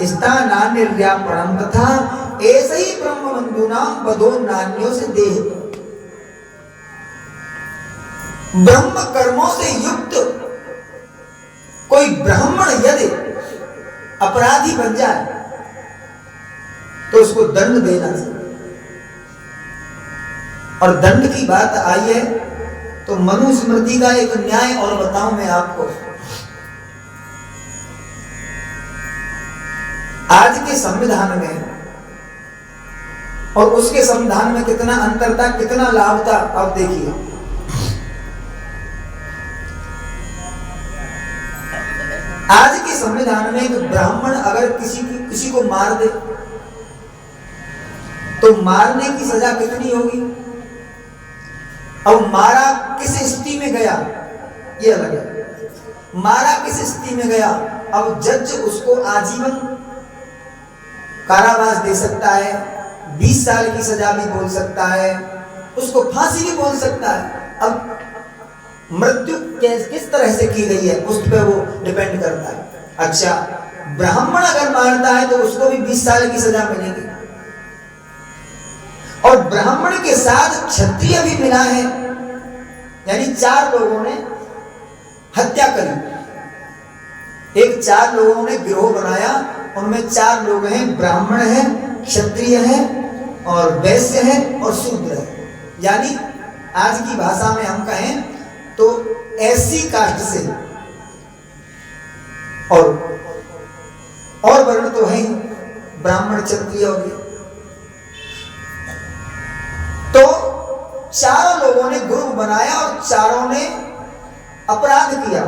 A: स्थानान्यर्यापणम तथा ऐसे ही ब्रह्म बंधुनाम पदो नान्यों से देह। ब्रह्म कर्मों से युक्त कोई ब्राह्मण यदि अपराधी बन जाए तो उसको दंड देना चाहिए। और दंड की बात आई है तो मनुस्मृति का एक न्याय और बताऊं मैं आपको। आज के संविधान में और उसके संविधान में कितना अंतर था, कितना लाभ था, अब देखिए। आज के संविधान में एक ब्राह्मण अगर किसी को मार दे तो मारने की सजा कितनी होगी? अब मारा किस स्थिति में गया ये अलग है। मारा किस स्थिति में गया, अब जज उसको आजीवन कारावास दे सकता है, 20 साल की सजा भी बोल सकता है, उसको फांसी भी बोल सकता है। अब मृत्यु किस तरह से की गई है उस पर वो डिपेंड करता है। अच्छा, ब्राह्मण अगर मारता है तो उसको भी 20 साल की सजा मिलेगी। और ब्राह्मण के साथ क्षत्रिय भी मिला है, यानी 4 लोगों ने हत्या करी। एक 4 लोगों ने गिरोह बनाया, उनमें 4 लोग हैं, ब्राह्मण है, क्षत्रिय है और वैश्य है और शूद्र है। यानी आज की भाषा में हम कहें तो ऐसी कास्ट से, और वर्ण तो है ब्राह्मण क्षत्रिय हो गए। तो 4 लोगों ने ग्रुप बनाया और 4 ने अपराध किया।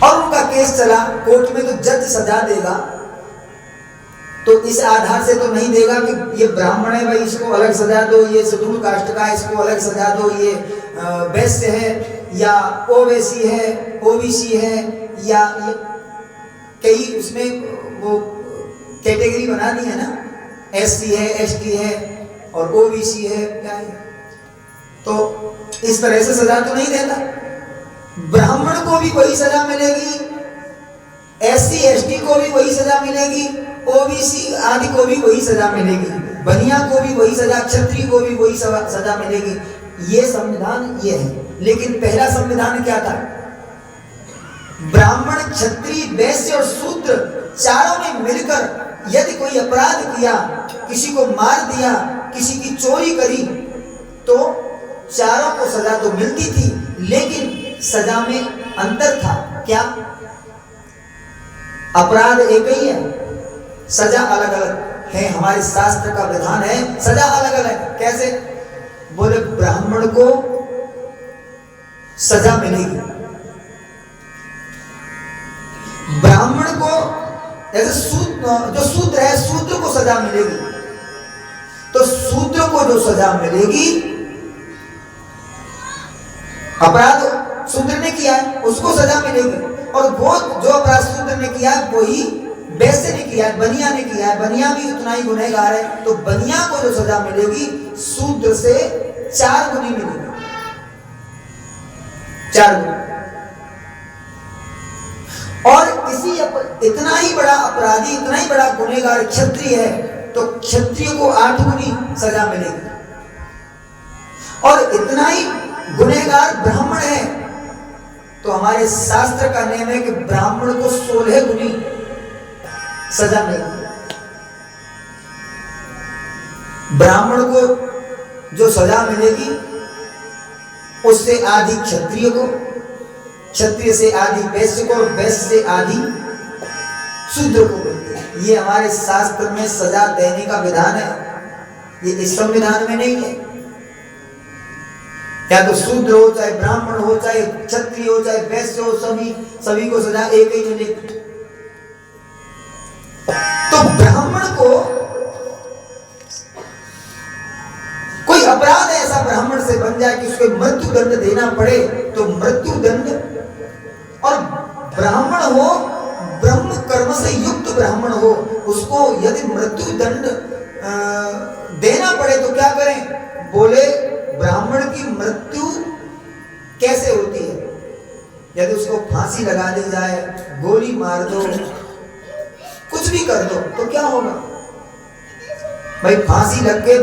A: और उनका केस चला कोर्ट में, तो जज सजा देगा तो इस आधार से तो नहीं देगा कि ये ब्राह्मण है भाई इसको अलग सजा दो, ये शेड्यूल कास्ट का है इसको अलग सजा दो, ये वैश्य है या ओबीसी है, ओबीसी है, या ये कई उसमें वो कैटेगरी बना दी है ना, एससी है, एसटी है और ओबीसी है, क्या है। तो इस तरह से सजा तो नहीं देता। ब्राह्मण को भी वही सजा मिलेगी, एससी एसटी को भी वही सजा मिलेगी, ओबीसी आदि को भी वही सजा मिलेगी, बनिया को भी वही सजा, क्षत्रिय को भी वही सजा मिलेगी। ये संविधान ये है। लेकिन पहला संविधान क्या था? ब्राह्मण, क्षत्रिय, वैश्य और शूद्र 4 ने मिलकर यदि कोई अपराध किया, किसी को मार दिया, किसी की चोरी करी, तो 4 को सजा तो मिलती थी, लेकिन सजा में अंतर था। क्या? अपराध एक ही है, सजा अलग अलग है। हमारे शास्त्र का विधान है सजा अलग अलग। कैसे? बोले ब्राह्मण को सजा मिलेगी, ब्राह्मण को जैसे जो शूद्र है शूद्र को सजा मिलेगी, तो शूद्र को जो सजा मिलेगी, अपराध शूद्र ने किया है उसको सजा मिलेगी, और वो जो अपराध शूद्र ने किया है वही वैसे ने किया है, बनिया ने किया है, बनिया भी उतना ही गुनहगार है, तो बनिया को जो सजा मिलेगी शूद्र से 4 गुनी मिलेगी, 4 गुनी। और इतना ही बड़ा अपराधी, इतना ही बड़ा गुनहगार क्षत्रिय है, तो क्षत्रिय को 8 गुनी सजा मिलेगी। और इतना ही गुनहगार ब्राह्मण है, तो हमारे शास्त्र का नियम है कि ब्राह्मण को 16 गुनी सजा मिलेगी। ब्राह्मण को जो सजा मिलेगी उससे आधी क्षत्रिय को, क्षत्रिय से आधी वैश्य को, और वैश्य से आधी शूद्र को मिलती है। ये हमारे शास्त्र में सजा देने का विधान है, ये इस संविधान में नहीं है। या तो शूद्र हो, चाहे ब्राह्मण हो, चाहे क्षत्रिय हो, चाहे वैश्य हो, सभी को सजा एक ही मिलेगी। तो ब्राह्मण को कोई अपराध ऐसा ब्राह्मण से बन जाए कि उसको मृत्यु दंड देना पड़े, तो मृत्यु दंड, और ब्राह्मण हो, ब्रह्म कर्म से युक्त ब्राह्मण हो, उसको यदि मृत्यु दंड देना पड़े तो क्या करें? बोले ब्राह्मण की मृत्यु कैसे होती है? यदि उसको फांसी लगा दी जाए, गोली मार दो, कुछ भी कर दो, तो क्या होगा भाई? फांसी लग के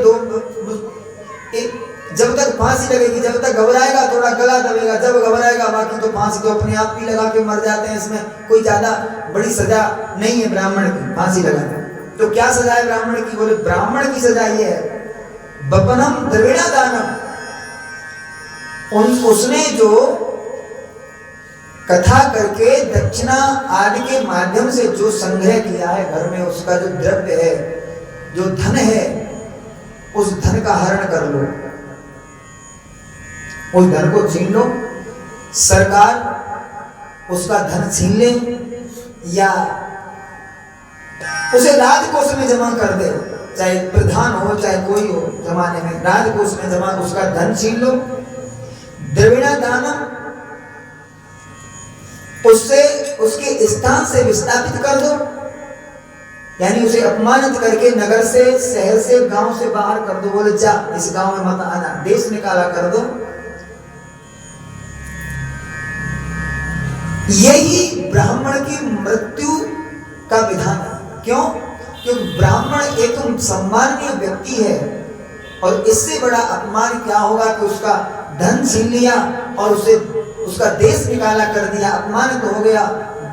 A: जब तक फांसी लगेगी, जब तक घबराएगा थोड़ा गला दबेगा, जब घबराएगा बाकी तो फांसी तो अपने आप ही लगा के मर जाते हैं। इसमें कोई ज्यादा बड़ी सजा नहीं है ब्राह्मण की, फांसी लगाना। तो क्या सजा है ब्राह्मण की? बोले ब्राह्मण की सजा ये है, बपनम द्रविड़ा दानम। उसने जो कथा करके दक्षिणा आदि के माध्यम से जो संग्रह किया है घर में, उसका जो द्रव्य है, जो धन है, उस धन का हरण कर लो, उस धन को छीन लो। सरकार उसका धन छीन ले या उसे राजकोष में जमा कर दे, चाहे प्रधान हो चाहे कोई हो, जमाने में राजकोष में जमा, उसका धन छीन लो। द्रविड़ा दानम, उससे उसके स्थान से विस्थापित कर दो, यानी उसे अपमानित करके नगर से, शहर से, गांव से बाहर कर दो। बोले जा, इस गांव में मत आना, देश निकाला कर दो। यही ब्राह्मण की मृत्यु का विधान है। क्यों? क्योंकि ब्राह्मण एक सम्माननीय व्यक्ति है, और इससे बड़ा अपमान क्या होगा कि उसका धन छीन लिया और उसे उसका देश निकाला कर दिया, अपमानित हो गया।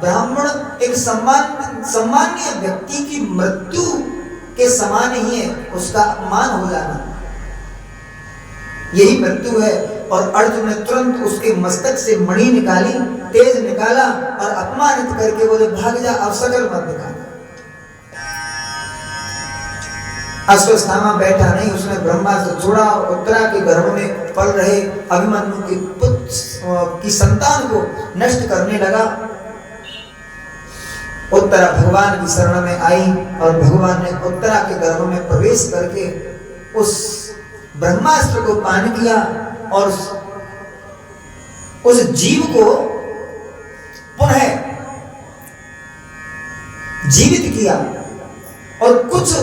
A: ब्राह्मण एक सम्माननीय व्यक्ति की मृत्यु के समान ही है, उसका अपमान हो जाना, यही मृत्यु है। और अर्जुन ने तुरंत उसके मस्तक से मणि निकाली, तेज निकाला और अपमानित करके बोले भाग जा, अब सकल मत निकाल। अश्वस्थामा बैठा नहीं, उसने ब्रह्मास्त्र छोड़ा और उत्तरा के गर्भ में पल रहे अभिमन्यु के पुत्र की संतान को नष्ट करने लगा। उत्तरा भगवान की शरण में आई और भगवान ने उत्तरा के गर्भ में प्रवेश करके उस ब्रह्मास्त्र को पान किया और उस जीव को पुनः जीवित किया। और कुछ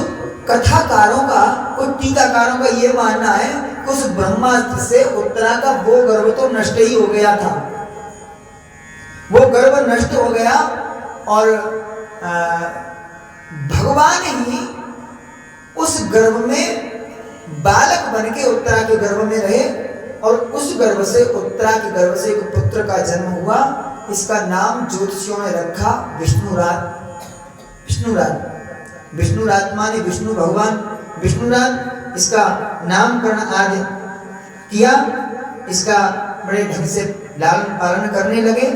A: कथाकारों का, कुछ टीकाकारों का यह मानना है कि उस ब्रह्मास्त्र से उत्तरा का वो गर्भ तो नष्ट ही हो गया था, वो गर्भ नष्ट हो गया और भगवान ही उस गर्भ में बालक बन के उत्तरा के गर्भ में रहे और उस गर्भ से, उत्तरा के गर्भ से एक पुत्र का जन्म हुआ। इसका नाम ज्योतिषियों ने रखा विष्णुराज। विष्णुराज, विष्णुराज माने विष्णु भगवान, विष्णुराज इसका नामकरण आज किया। इसका बड़े ढंग से लालन पालन करने लगे।